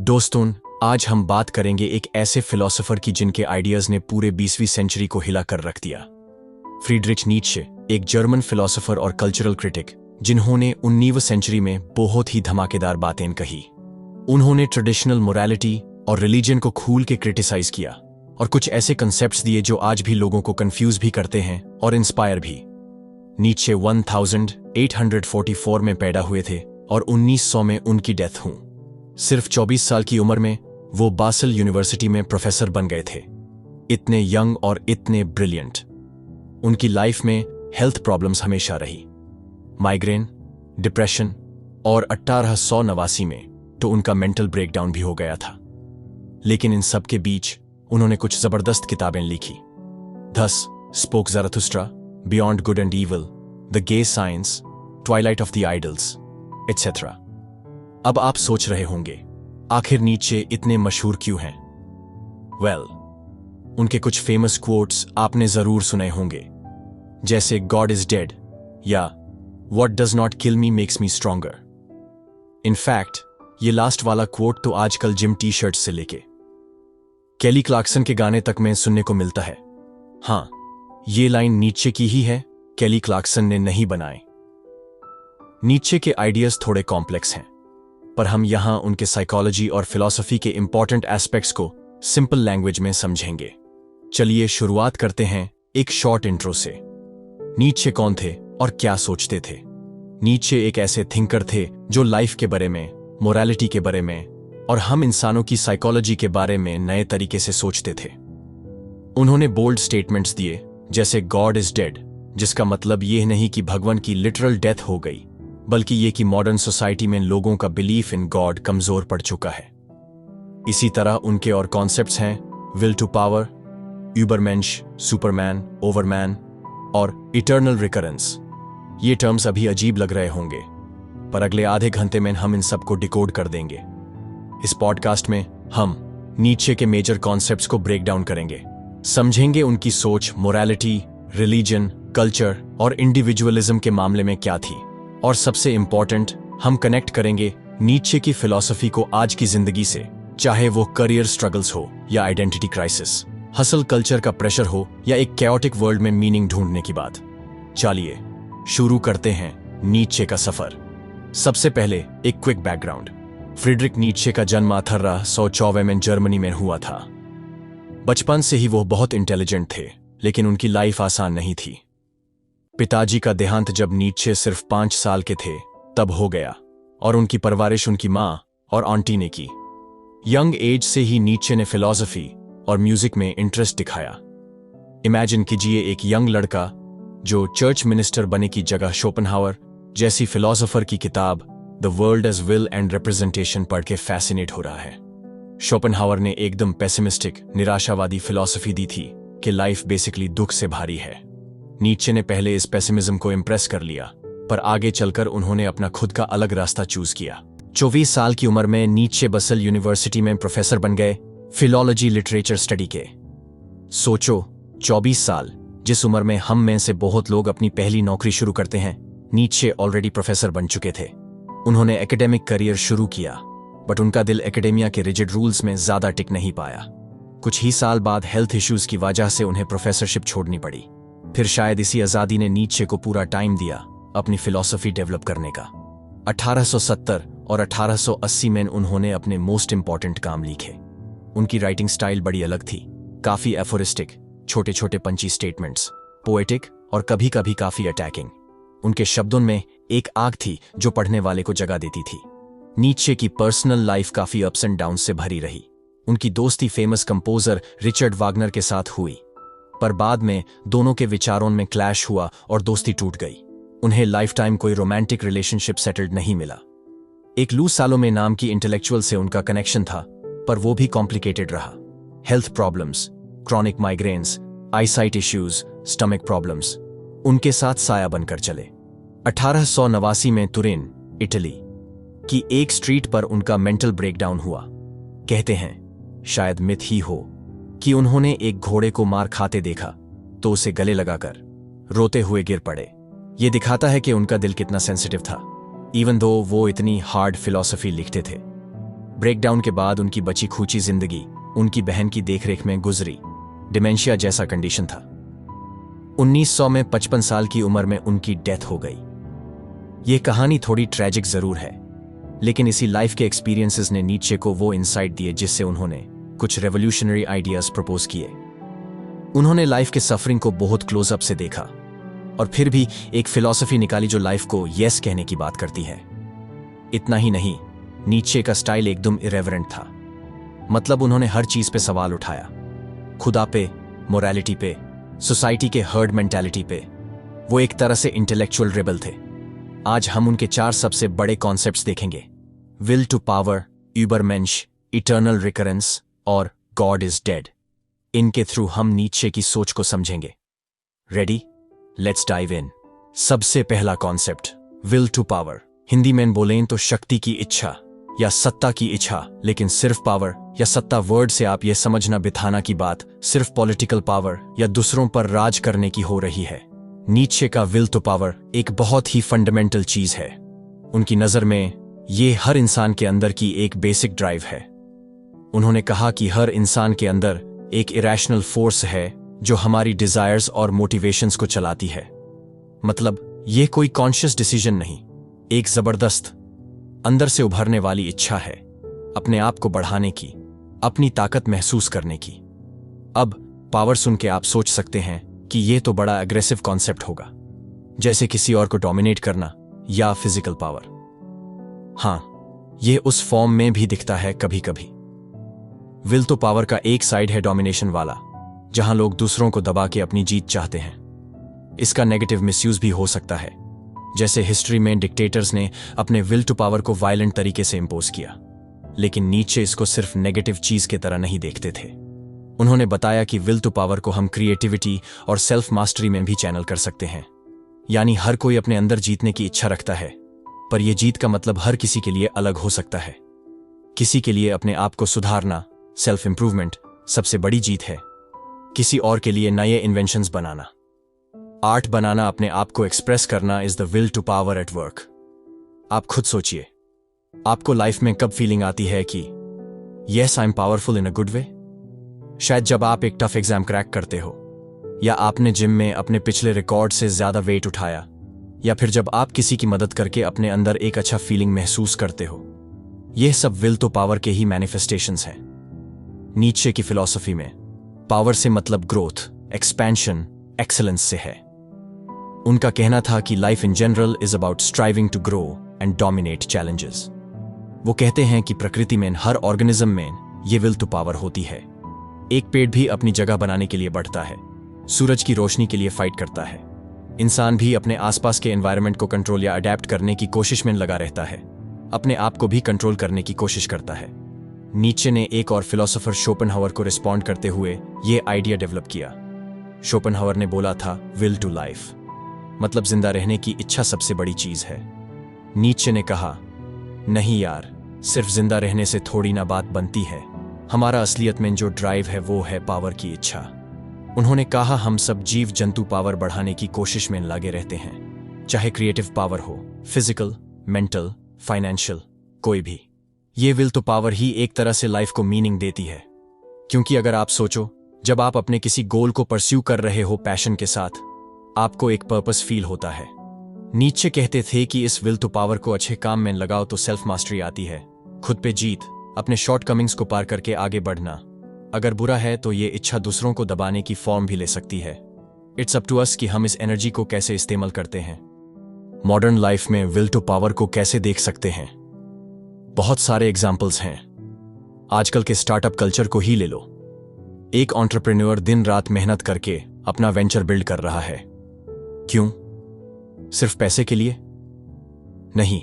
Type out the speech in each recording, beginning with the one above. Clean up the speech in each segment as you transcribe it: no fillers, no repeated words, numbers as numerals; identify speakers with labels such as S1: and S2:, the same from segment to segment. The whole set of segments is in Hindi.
S1: दोस्तों, आज हम बात करेंगे एक ऐसे फिलोसोफर की जिनके आइडियाज ने पूरे 20वीं सेंचुरी को हिला कर रख दिया। फ्रीडरिच नीत्शे, एक जर्मन फिलोसोफर और कल्चरल क्रिटिक जिन्होंने 19वीं सेंचुरी में बहुत ही धमाकेदार बातें कही। उन्होंने ट्रेडिशनल मोरालिटी और रिलीजन को खूल के क्रिटिसाइज किया और कुछ ऐसे कंसेप्ट्स दिए जो आज भी लोगों को कंफ्यूज भी करते हैं और इंस्पायर भी। नीत्शे 1844 में पैदा हुए थे और 1900 में उनकी डेथ हुई। सिर्फ 24 साल की उम्र में वो बासल यूनिवर्सिटी में प्रोफेसर बन गए थे। इतने यंग और इतने ब्रिलियंट। उनकी लाइफ में हेल्थ प्रॉब्लम्स हमेशा रही, माइग्रेन, डिप्रेशन, और 1889 में तो उनका मेंटल ब्रेकडाउन भी हो गया था। लेकिन इन सब के बीच उन्होंने कुछ जबरदस्त किताबें लिखी। Thus spoke Zarathustra, beyond good and evil, the gay science, twilight of the idols, etcetera. अब आप सोच रहे होंगे, आखिर नीत्शे इतने मशहूर क्यों हैं? उनके कुछ फेमस कोट्स आपने जरूर सुने होंगे, जैसे गॉड इज डेड या what does not kill me makes me stronger. In fact ये लास्ट वाला कोट तो आजकल जिम टी शर्ट से लेके केली क्लार्कसन के गाने तक में सुनने को मिलता है। हां, ये लाइन नीत्शे की ही है, केली क्लार्कसन ने नहीं बनाए। नीत्शे के आइडियाज थोड़े कॉम्प्लेक्स हैं, पर हम यहां उनके साइकोलॉजी और फिलॉसफी के इंपॉर्टेंट एस्पेक्ट्स को सिंपल लैंग्वेज में समझेंगे। चलिए शुरुआत करते हैं एक शॉर्ट इंट्रो से। नीत्शे कौन थे और क्या सोचते थे? नीत्शे एक ऐसे थिंकर थे जो लाइफ के बारे में, मोरालिटी के बारे में और हम इंसानों की साइकोलॉजी के बारे में नए तरीके से सोचते थे। उन्होंने बोल्ड स्टेटमेंट्स दिए, जैसे गॉड इज डेड, जिसका मतलब यह नहीं कि भगवान की लिटरल डेथ हो गई, बल्कि ये कि मॉडर्न सोसाइटी में लोगों का बिलीफ इन गॉड कमजोर पड़ चुका है। इसी तरह उनके और कॉन्सेप्ट्स हैं will to power, Übermensch, superman, overman और इटर्नल रिकरेंस। ये टर्म्स अभी अजीब लग रहे होंगे, पर अगले आधे घंटे में हम इन सबको डिकोड कर देंगे। इस पॉडकास्ट में हम नीत्शे के मेजर कॉन्सेप्ट्स को ब्रेक डाउन करेंगे, समझेंगे उनकी सोच मोरालिटी, रिलीजन, कल्चर और इंडिविजुअलिज्म के मामले में क्या थी, और सबसे इंपॉर्टेंट, हम कनेक्ट करेंगे नीत्शे की फिलॉसफी को आज की जिंदगी से, चाहे वो करियर स्ट्रगल्स हो या आइडेंटिटी क्राइसिस, हसल कल्चर का प्रेशर हो या एक कैओटिक वर्ल्ड में मीनिंग ढूंढने की बात। चलिए शुरू करते हैं नीत्शे का सफर। सबसे पहले एक क्विक बैकग्राउंड। फ्रीडरिक नीत्शे का जन्म 1824 में जर्मनी में हुआ था। बचपन से ही वो बहुत इंटेलिजेंट थे, लेकिन उनकी लाइफ आसान नहीं थी। पिताजी का देहांत जब नीत्शे सिर्फ 5 साल के थे तब हो गया, और उनकी परवरिश उनकी माँ और आंटी ने की। यंग एज से ही नीत्शे ने फिलॉसफी और म्यूजिक में इंटरेस्ट दिखाया। इमेजिन कीजिए एक यंग लड़का जो चर्च मिनिस्टर बने की जगह शोपेनहावर जैसी फिलॉसफर की किताब the world as will and representation पढ़ के फैसिनेट हो रहा है। शोपेनहावर ने एकदम पेसिमिस्टिक, निराशावादी फिलॉसफी दी थी कि लाइफ बेसिकली दुख से भारी है। नीत्शे ने पहले इस पेसिमिज्म को इम्प्रेस कर लिया, पर आगे चलकर उन्होंने अपना खुद का अलग रास्ता चूज किया। 24 साल की उम्र में नीत्शे बसल यूनिवर्सिटी में प्रोफेसर बन गए, फिलॉलॉजी लिटरेचर स्टडी के। सोचो, 24 साल, जिस उम्र में हम में से बहुत लोग अपनी पहली नौकरी शुरू करते हैं, नीत्शे ऑलरेडी प्रोफेसर बन चुके थे। उन्होंने एकेडमिक करियर शुरू किया, बट उनका दिल एकेडेमिया के रिजिड रूल्स में ज्यादा टिक नहीं पाया। कुछ ही साल बाद हेल्थ इश्यूज की वजह से उन्हें प्रोफेसरशिप छोड़नी पड़ी। फिर शायद इसी आजादी ने नीत्शे को पूरा टाइम दिया अपनी फिलॉसफी डेवलप करने का। 1870 और 1880 में उन्होंने अपने मोस्ट इंपॉर्टेंट काम लिखे। उनकी राइटिंग स्टाइल बड़ी अलग थी, काफी एफोरिस्टिक, छोटे छोटे पंची स्टेटमेंट्स, पोएटिक और कभी कभी काफी अटैकिंग। उनके शब्दों में एक आग थी जो पढ़ने वाले को जगा देती थी। नीत्शे की पर्सनल लाइफ काफी अप्स एंड डाउन से भरी रही। उनकी दोस्ती फेमस कंपोजर रिचर्ड वागनर के साथ हुई, पर बाद में दोनों के विचारों में क्लैश हुआ और दोस्ती टूट गई। उन्हें लाइफ टाइम कोई रोमांटिक रिलेशनशिप सेटल्ड नहीं मिला। एक लू सालोमे नाम की इंटेलेक्चुअल से उनका कनेक्शन था, पर वो भी कॉम्प्लिकेटेड रहा। Health problems, chronic migraines, eyesight issues, stomach problems उनके साथ साया बनकर चले। 1889 में तुरिन, इटली की एक स्ट्रीट पर उनका मेंटल ब्रेकडाउन हुआ। कहते हैं, शायद मिथ ही हो, कि उन्होंने एक घोड़े को मार खाते देखा तो उसे गले लगाकर रोते हुए गिर पड़े। यह दिखाता है कि उनका दिल कितना सेंसिटिव था, इवन दो वो इतनी हार्ड फिलॉसफी लिखते थे। ब्रेकडाउन के बाद उनकी बची खूची जिंदगी उनकी बहन की देखरेख में गुजरी। डिमेंशिया जैसा कंडीशन था। 1900 में 55 साल की उम्र में उनकी डेथ हो गई। यह कहानी थोड़ी ट्रेजिक जरूर है, लेकिन इसी लाइफ के एक्सपीरियंसेस ने नीचे को वो इंसाइट दिए जिससे उन्होंने कुछ रेवोल्यूशनरी आइडियाज प्रपोज किए। उन्होंने लाइफ के सफरिंग को बहुत क्लोजअप से देखा और फिर भी एक फिलॉसफी निकाली जो लाइफ को यस कहने की बात करती है। इतना ही नहीं, नीचे का स्टाइल एकदम इरेवरेंट था। मतलब उन्होंने हर चीज पे सवाल उठाया, खुदा पे, मोरालिटी पे, सोसाइटी के हर्ड मेंटालिटी पे। वो एक तरह से इंटेलेक्चुअल रेबल थे। आज हम उनके 4 सबसे बड़े कॉन्सेप्ट्स देखेंगे: will to power, Übermensch, eternal recurrence और गॉड इज डेड। इनके थ्रू हम नीचे की सोच को समझेंगे। रेडी? Let's dive in. सबसे पहला concept, will to power. Hindi में बोलें तो शक्ति की इच्छा या सत्ता की इच्छा, लेकिन सिर्फ पावर या सत्ता वर्ड से आप ये समझना बिठाना की बात सिर्फ पॉलिटिकल पावर या दूसरों पर राज करने की हो रही है। नीचे का विल टू पावर एक बहुत ही फंडामेंटल चीज है। उनकी नजर में ये हर इंसान के अंदर की एक बेसिक ड्राइव है। उन्होंने कहा कि हर इंसान के अंदर एक इरेशनल फोर्स है जो हमारी डिजायर्स और मोटिवेशंस को चलाती है। मतलब ये कोई कॉन्शियस डिसीजन नहीं, एक जबरदस्त अंदर से उभरने वाली इच्छा है अपने आप को बढ़ाने की, अपनी ताकत महसूस करने की। अब पावर सुन के आप सोच सकते हैं कि यह तो बड़ा एग्रेसिव कॉन्सेप्ट होगा, जैसे किसी और को डोमिनेट करना या फिजिकल पावर। हां, यह उस फॉर्म में भी दिखता है कभी कभी। विल तो पावर का एक साइड है डोमिनेशन वाला, जहां लोग दूसरों को दबा के अपनी जीत चाहते हैं। इसका नेगेटिव मिसयूज भी हो सकता है, जैसे हिस्ट्री में डिक्टेटर्स ने अपने विल टू पावर को वायलेंट तरीके से इंपोज किया। लेकिन नीचे इसको सिर्फ नेगेटिव चीज की तरह नहीं देखते थे। उन्होंने बताया कि विल टू पावर को हम क्रिएटिविटी और सेल्फ मास्टरी में भी चैनल कर सकते हैं। यानी हर कोई अपने अंदर जीतने की इच्छा रखता है, पर यह जीत का मतलब हर किसी के लिए अलग हो सकता है। किसी के लिए अपने आप को सुधारना, सेल्फ इंप्रूवमेंट सबसे बड़ी जीत है। किसी और के लिए नए इन्वेंशंस बनाना, आर्ट बनाना, अपने आप को एक्सप्रेस करना is the will to power at work. आप खुद सोचिए, आपको लाइफ में कब फीलिंग आती है कि yes I am powerful in a good way? शायद जब आप एक टफ एग्जाम क्रैक करते हो, या आपने जिम में अपने पिछले रिकॉर्ड से ज्यादा वेट उठाया, या फिर जब आप किसी की मदद करके अपने अंदर एक अच्छा फीलिंग महसूस करते हो। यह सब विल टू पावर के ही मैनिफेस्टेशंस हैं। नीचे की फिलॉसफी में पावर से मतलब ग्रोथ, एक्सपेंशन, एक्सेलेंस से है। उनका कहना था कि life in general is about striving to grow and dominate challenges. वो कहते हैं कि प्रकृति में हर ऑर्गेनिज्म में ये विल टू पावर होती है। एक पेड़ भी अपनी जगह बनाने के लिए बढ़ता है, सूरज की रोशनी के लिए फाइट करता है। इंसान भी अपने आसपास के एनवायरनमेंट को कंट्रोल या अडेप्ट करने की कोशिश में लगा रहता है, अपने आप को भी कंट्रोल करने की कोशिश करता है। नीचे ने एक और फिलोसोफर शोपेनहावर को रिस्पॉन्ड करते हुए ये आइडिया डेवलप किया। शोपेनहावर ने बोला था, विल टू लाइफ मतलब जिंदा रहने की इच्छा सबसे बड़ी चीज है। नीचे ने कहा, नहीं यार, सिर्फ जिंदा रहने से थोड़ी ना बात बनती है। हमारा असलियत में जो ड्राइव है वो है पावर की इच्छा। उन्होंने कहा, हम सब जीव जंतु पावर बढ़ाने की कोशिश में लगे रहते हैं, चाहे क्रिएटिव पावर हो, फिजिकल, मेंटल, फाइनेंशियल, कोई भी। ये विल तो पावर ही एक तरह से लाइफ को मीनिंग देती है। क्योंकि अगर आप सोचो, जब आप अपने किसी गोल को परस्यू कर रहे हो पैशन के साथ, आपको एक पर्पस फील होता है। नीचे कहते थे कि इस विल टू पावर को अच्छे काम में लगाओ तो सेल्फ मास्टरी आती है, खुद पे जीत, अपने शॉर्टकमिंग्स को पार करके आगे बढ़ना। अगर बुरा है तो ये इच्छा दूसरों को दबाने की फॉर्म भी ले सकती है। इट्स अप टू अस कि हम इस एनर्जी को कैसे इस्तेमाल करते हैं। मॉडर्न लाइफ में विल टू पावर को कैसे देख सकते हैं? बहुत सारे एग्जाम्पल्स हैं। आजकल के स्टार्टअप कल्चर को ही ले लो। एक एंटरप्रेन्योर दिन रात मेहनत करके अपना वेंचर बिल्ड कर रहा है। क्यों? सिर्फ पैसे के लिए? नहीं,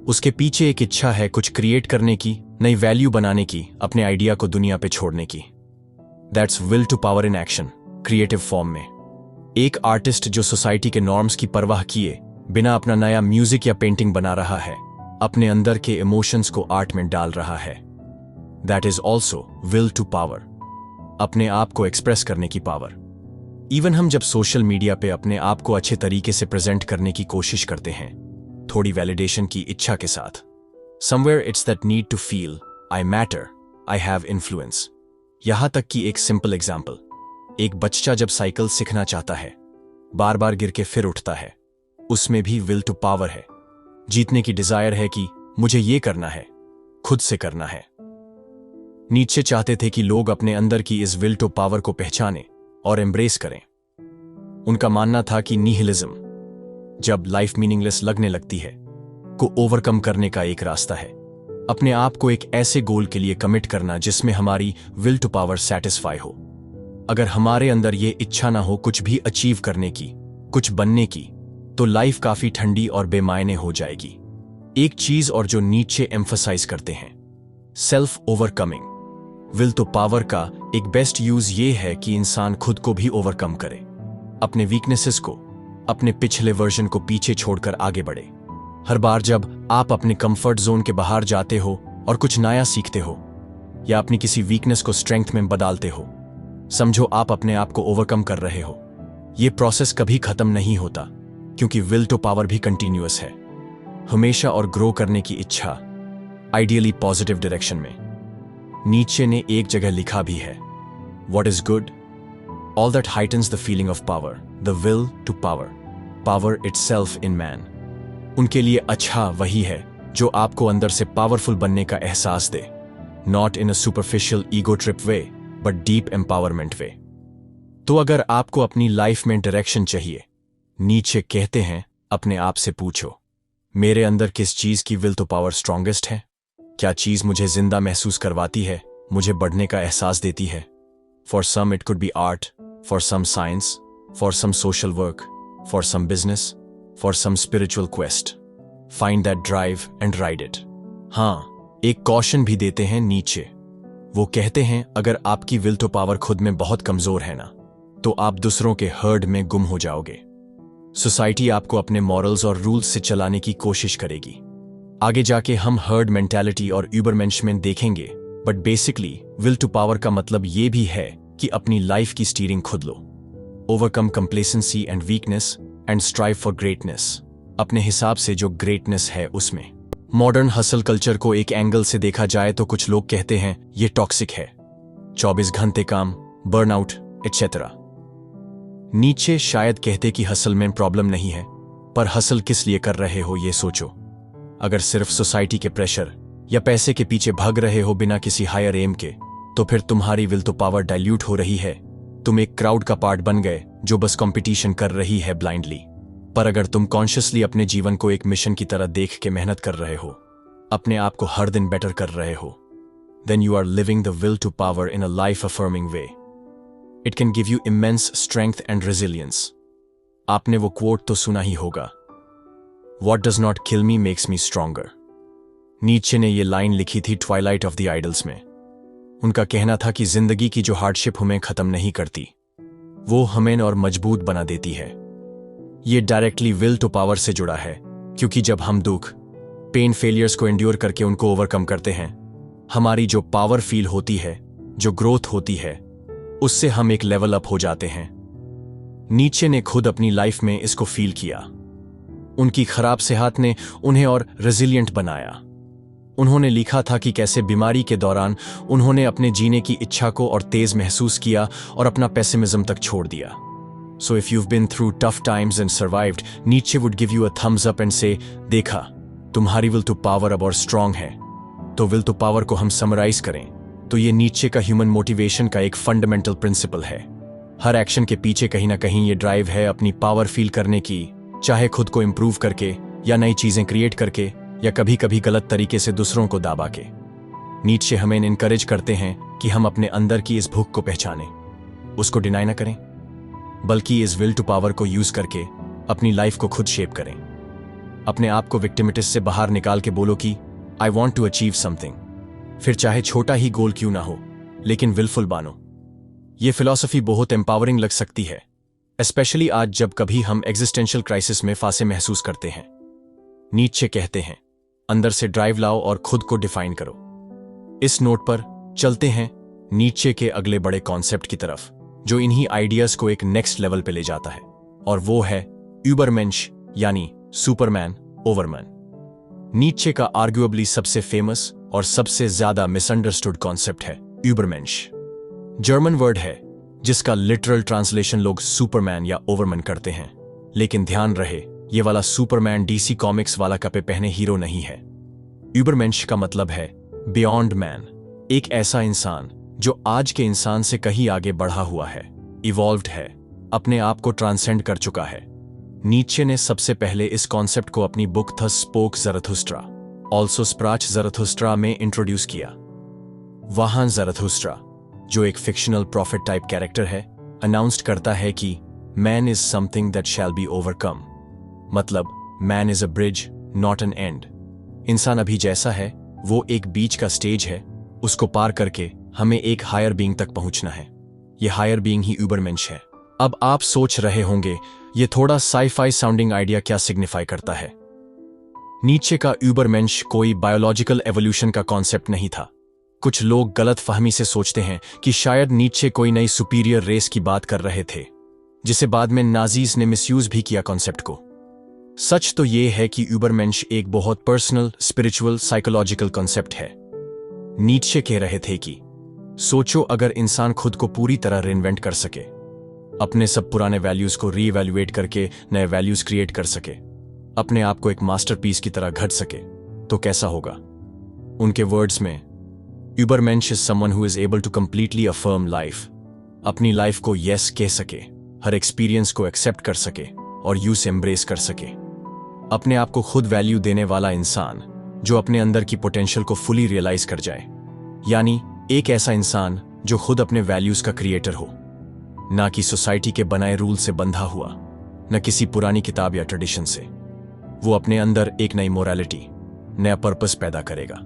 S1: उसके पीछे एक इच्छा है कुछ क्रिएट करने की, नई वैल्यू बनाने की, अपने आइडिया को दुनिया पे छोड़ने की। That's will to power in action, creative form में। एक आर्टिस्ट जो सोसाइटी के नॉर्म्स की परवाह किए बिना अपना नया म्यूजिक या पेंटिंग बना रहा है, अपने अंदर के इमोशंस को आर्ट में डाल रहा है। That is also will to power, अपने आप को एक्सप्रेस करने की पावर। इवन हम जब सोशल मीडिया पे अपने आप को अच्छे तरीके से प्रेजेंट करने की कोशिश करते हैं, थोड़ी वैलिडेशन की इच्छा के साथ, somewhere it's that need to feel I matter, I have influence. यहां तक कि एक सिंपल एग्जाम्पल, एक बच्चा जब साइकिल सीखना चाहता है, बार बार गिर के फिर उठता है, उसमें भी विल टू पावर है। जीतने की डिजायर है कि मुझे ये करना है, खुद से करना है। नीचे चाहते थे कि लोग अपने अंदर की इस विल टू पावर को पहचानें और एम्ब्रेस करें। उनका मानना था कि निहिलिज्म, जब लाइफ मीनिंगलेस लगने लगती है, को ओवरकम करने का एक रास्ता है अपने आप को एक ऐसे गोल के लिए कमिट करना जिसमें हमारी विल टू पावर सेटिस्फाई हो। अगर हमारे अंदर ये इच्छा ना हो कुछ भी अचीव करने की, कुछ बनने की, तो लाइफ काफी ठंडी और बेमायने हो जाएगी। एक चीज और जो नीचे एम्फसाइज करते हैं, self overcoming. Will to power का एक बेस्ट यूज ये है कि इंसान खुद को भी ओवरकम करे, अपने वीकनेसेस को, अपने पिछले वर्जन को पीछे छोड़कर आगे बढ़े। हर बार जब आप अपने कंफर्ट जोन के बाहर जाते हो और कुछ नया सीखते हो या अपनी किसी वीकनेस को स्ट्रेंथ में बदलते हो, समझो आप अपने आप को ओवरकम कर रहे हो। यह प्रोसेस कभी खत्म नहीं होता क्योंकि विल टू पावर भी कंटिन्यूअस है, हमेशा और ग्रो करने की इच्छा, आइडियली पॉजिटिव डायरेक्शन में। नीचे ने एक जगह लिखा भी है, what is good, all that heightens the feeling of power, the will to power, power itself in man. उनके लिए अच्छा वही है जो आपको अंदर से पावरफुल बनने का एहसास दे, not in a superficial ego trip way but deep empowerment way. तो अगर आपको अपनी लाइफ में डायरेक्शन चाहिए, नीचे कहते हैं अपने आप से पूछो, मेरे अंदर किस चीज की विल टू पावर स्ट्रॉन्गेस्ट है? क्या चीज मुझे जिंदा महसूस करवाती है, मुझे बढ़ने का एहसास देती है? For some it could be art, for some science, for some social work, for some business, for some spiritual quest. Find that drive and ride it. हाँ, एक कॉशन भी देते हैं नीचे। वो कहते हैं अगर आपकी विल टू पावर खुद में बहुत कमजोर है ना, तो आप दूसरों के हर्ड में गुम हो जाओगे। सोसाइटी आपको अपने मॉरल्स और रूल्स से चलाने की कोशिश करेगी। आगे जाके हम हर्ड मेंटालिटी और यूबरमेंशमेंट देखेंगे, but basically will to power का मतलब ये भी है कि अपनी लाइफ की स्टीयरिंग खुद लो। Overcome complacency and weakness and strive for greatness. अपने हिसाब से जो ग्रेटनेस है उसमें। मॉडर्न हसल कल्चर को एक एंगल से देखा जाए तो कुछ लोग कहते हैं ये टॉक्सिक है, 24 घंटे काम, बर्नआउट एटसेट्रा। नीचे शायद कहते कि हसल में प्रॉब्लम नहीं है, पर हसल किस लिए कर रहे हो ये सोचो। अगर सिर्फ सोसाइटी के प्रेशर या पैसे के पीछे भाग रहे हो बिना किसी हायर एम के, तो फिर तुम्हारी विल टू पावर डाइल्यूट हो रही है। तुम एक क्राउड का पार्ट बन गए जो बस कंपटीशन कर रही है ब्लाइंडली। पर अगर तुम कॉन्शियसली अपने जीवन को एक मिशन की तरह देख के मेहनत कर रहे हो, अपने आप को हर दिन बेटर कर रहे हो, then you are living the will to power in a life-affirming way. It can give you immense strength and resilience. आपने वो quote तो सुना ही होगा, What does not kill me makes me stronger. नीचे ने ये लाइन लिखी थी ट्वाइलाइट ऑफ द आइडल्स में। उनका कहना था कि जिंदगी की जो हार्डशिप हमें खत्म नहीं करती, वो हमें और मजबूत बना देती है। ये डायरेक्टली विल टू पावर से जुड़ा है, क्योंकि जब हम दुख, पेन, फेलियर्स को एंड्योर करके उनको ओवरकम करते हैं, हमारी जो पावर फील होती है, जो ग्रोथ होती है, उससे हम एक लेवल अप हो जाते हैं। नीचे ने खुद अपनी लाइफ में इसको फील किया। उनकी खराब सेहत ने उन्हें और रेजिलिएंट बनाया। उन्होंने लिखा था कि कैसे बीमारी के दौरान उन्होंने अपने जीने की इच्छा को और तेज महसूस किया और अपना पेसिमिज्म तक छोड़ दिया। So if you've been through tough times and survived, नीचे would give you a thumbs up and say, देखा, तुम्हारी विल टू पावर अब और स्ट्रांग है। तो विल टू पावर को हम समराइज करें तो ये नीचे का ह्यूमन मोटिवेशन का एक फंडामेंटल प्रिंसिपल है। हर एक्शन के पीछे कहीं ना कहीं ये ड्राइव है अपनी पावर फील करने की, चाहे खुद को इंप्रूव करके या नई चीजें क्रिएट करके या कभी कभी गलत तरीके से दूसरों को दाबा के। नीचे हमें इनकरेज करते हैं कि हम अपने अंदर की इस भूख को पहचानें, उसको डिनाई ना करें, बल्कि इस विल टू पावर को यूज करके अपनी लाइफ को खुद शेप करें। अपने आप को विक्टिमिटिस से बाहर निकाल के बोलो कि I want to achieve something, फिर चाहे छोटा ही गोल क्यों ना हो, लेकिन विलफुल बानो। ये फिलॉसफी बहुत एम्पावरिंग लग सकती है, स्पेशली आज जब कभी हम एग्जिस्टेंशियल क्राइसिस में फांसे महसूस करते हैं। नीचे कहते हैं, अंदर से ड्राइव लाओ और खुद को डिफाइन करो। इस नोट पर चलते हैं नीचे के अगले बड़े कॉन्सेप्ट की तरफ, जो इन्हीं आइडियाज को एक नेक्स्ट लेवल पे ले जाता है, और वो है यूबरमेंश, यानी सुपरमैन, ओवरमैन। नीचे का आर्ग्यूएबली सबसे फेमस और सबसे ज्यादा मिसअंडरस्टूड कॉन्सेप्ट है यूबरमेंश। जर्मन वर्ड है जिसका लिटरल ट्रांसलेशन लोग सुपरमैन या ओवरमैन करते हैं, लेकिन ध्यान रहे ये वाला सुपरमैन डीसी कॉमिक्स वाला कपड़े पहने हीरो नहीं है। यूबरमेंश का मतलब है बियॉन्ड मैन, एक ऐसा इंसान जो आज के इंसान से कहीं आगे बढ़ा हुआ है, इवॉल्व्ड है, अपने आप को ट्रांसेंड कर चुका है। नीचे ने सबसे पहले इस कॉन्सेप्ट को अपनी book the spoke Zarathustra, also sprach Zarathustra में इंट्रोड्यूस किया। वहां ज़रथुस्ट्रा, जो एक फिक्शनल प्रॉफिट टाइप कैरेक्टर है, अनाउंस्ड करता है कि man is something that shall be overcome, मतलब man is a bridge not an end. इंसान अभी जैसा है वो एक बीच का स्टेज है, उसको पार करके हमें एक हायर बीइंग तक पहुंचना है। ये हायर बीइंग ही यूबरमेंश है। अब आप सोच रहे होंगे ये थोड़ा साइफाई साउंडिंग आइडिया क्या सिग्निफाई करता है। नीचे का यूबरमेंश कोई बायोलॉजिकल एवोल्यूशन का कॉन्सेप्ट नहीं था। कुछ लोग गलत फहमी से सोचते हैं कि शायद नीचे कोई नई सुपीरियर रेस की बात कर रहे थे, जिसे बाद में नाजीज ने मिसयूज भी किया कॉन्सेप्ट को। सच तो यह है कि यूबरमेंश एक बहुत पर्सनल, स्पिरिचुअल, साइकोलॉजिकल कॉन्सेप्ट है। नीचे कह रहे थे कि सोचो अगर इंसान खुद को पूरी तरह रिइन्वेंट कर सके, अपने सब पुराने वैल्यूज को रीइवैल्यूएट करके नए वैल्यूज क्रिएट कर सके, अपने आप को एक मास्टरपीस की तरह घट सके, तो कैसा होगा। उनके वर्ड्स में Übermensch is someone who is able to completely affirm life, अपनी लाइफ को यस कह सके, हर एक्सपीरियंस को एक्सेप्ट कर सके और यू से एम्ब्रेस कर सके। अपने आप को खुद वैल्यू देने वाला इंसान जो अपने अंदर की पोटेंशियल को फुली रियलाइज कर जाए, यानी एक ऐसा इंसान जो खुद अपने वैल्यूज का क्रिएटर हो, ना कि सोसाइटी के बनाए रूल से बंधा हुआ, न किसी पुरानी किताब या ट्रेडिशन से। वो अपने अंदर एक नई मोरालिटी, नया पर्पस पैदा करेगा।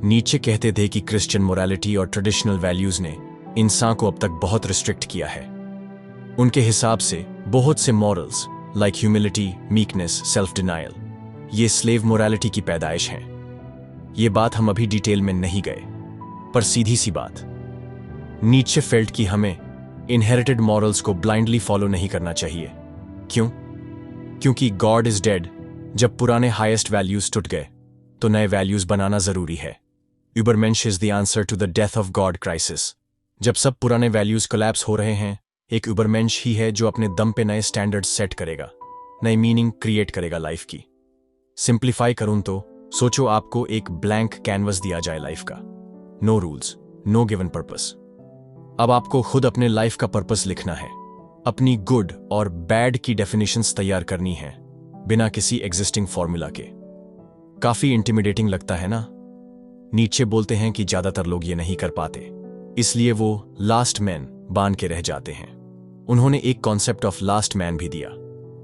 S1: नीचे कहते थे कि क्रिश्चियन मोरालिटी और ट्रेडिशनल वैल्यूज ने इंसान को अब तक बहुत रिस्ट्रिक्ट किया है। उनके हिसाब से बहुत से morals like humility, meekness, self denial, ये स्लेव मोरालिटी की पैदाइश हैं। ये बात हम अभी डिटेल में नहीं गए, पर सीधी सी बात, नीचे फेल्ट कि हमें इनहेरिटेड मॉरल्स को ब्लाइंडली फॉलो नहीं करना चाहिए। क्यों? क्योंकि गॉड इज डेड। जब पुराने हाईएस्ट वैल्यूज टूट गए तो नए वैल्यूज बनाना जरूरी है। Übermensch is the answer to the death of God crisis. जब सब पुराने वैल्यूज कोलैप्स हो रहे हैं, एक यूबरमेंश ही है जो अपने दम पे नए स्टैंडर्ड्स सेट करेगा, नई मीनिंग क्रिएट करेगा लाइफ की। सिंप्लीफाई करूं तो सोचो आपको एक ब्लैंक कैनवस दिया जाए लाइफ का, no rules, no given purpose. अब आपको खुद अपने लाइफ का पर्पस लिखना है, अपनी गुड और बैड की डेफिनेशंस तैयार करनी है, बिना किसी एग्जिस्टिंग फॉर्मूला के। काफी इंटिमिडेटिंग लगता है ना? नीचे बोलते हैं कि ज्यादातर लोग ये नहीं कर पाते, इसलिए वो लास्ट मैन बान के रह जाते हैं। उन्होंने एक कॉन्सेप्ट ऑफ लास्ट मैन भी दिया,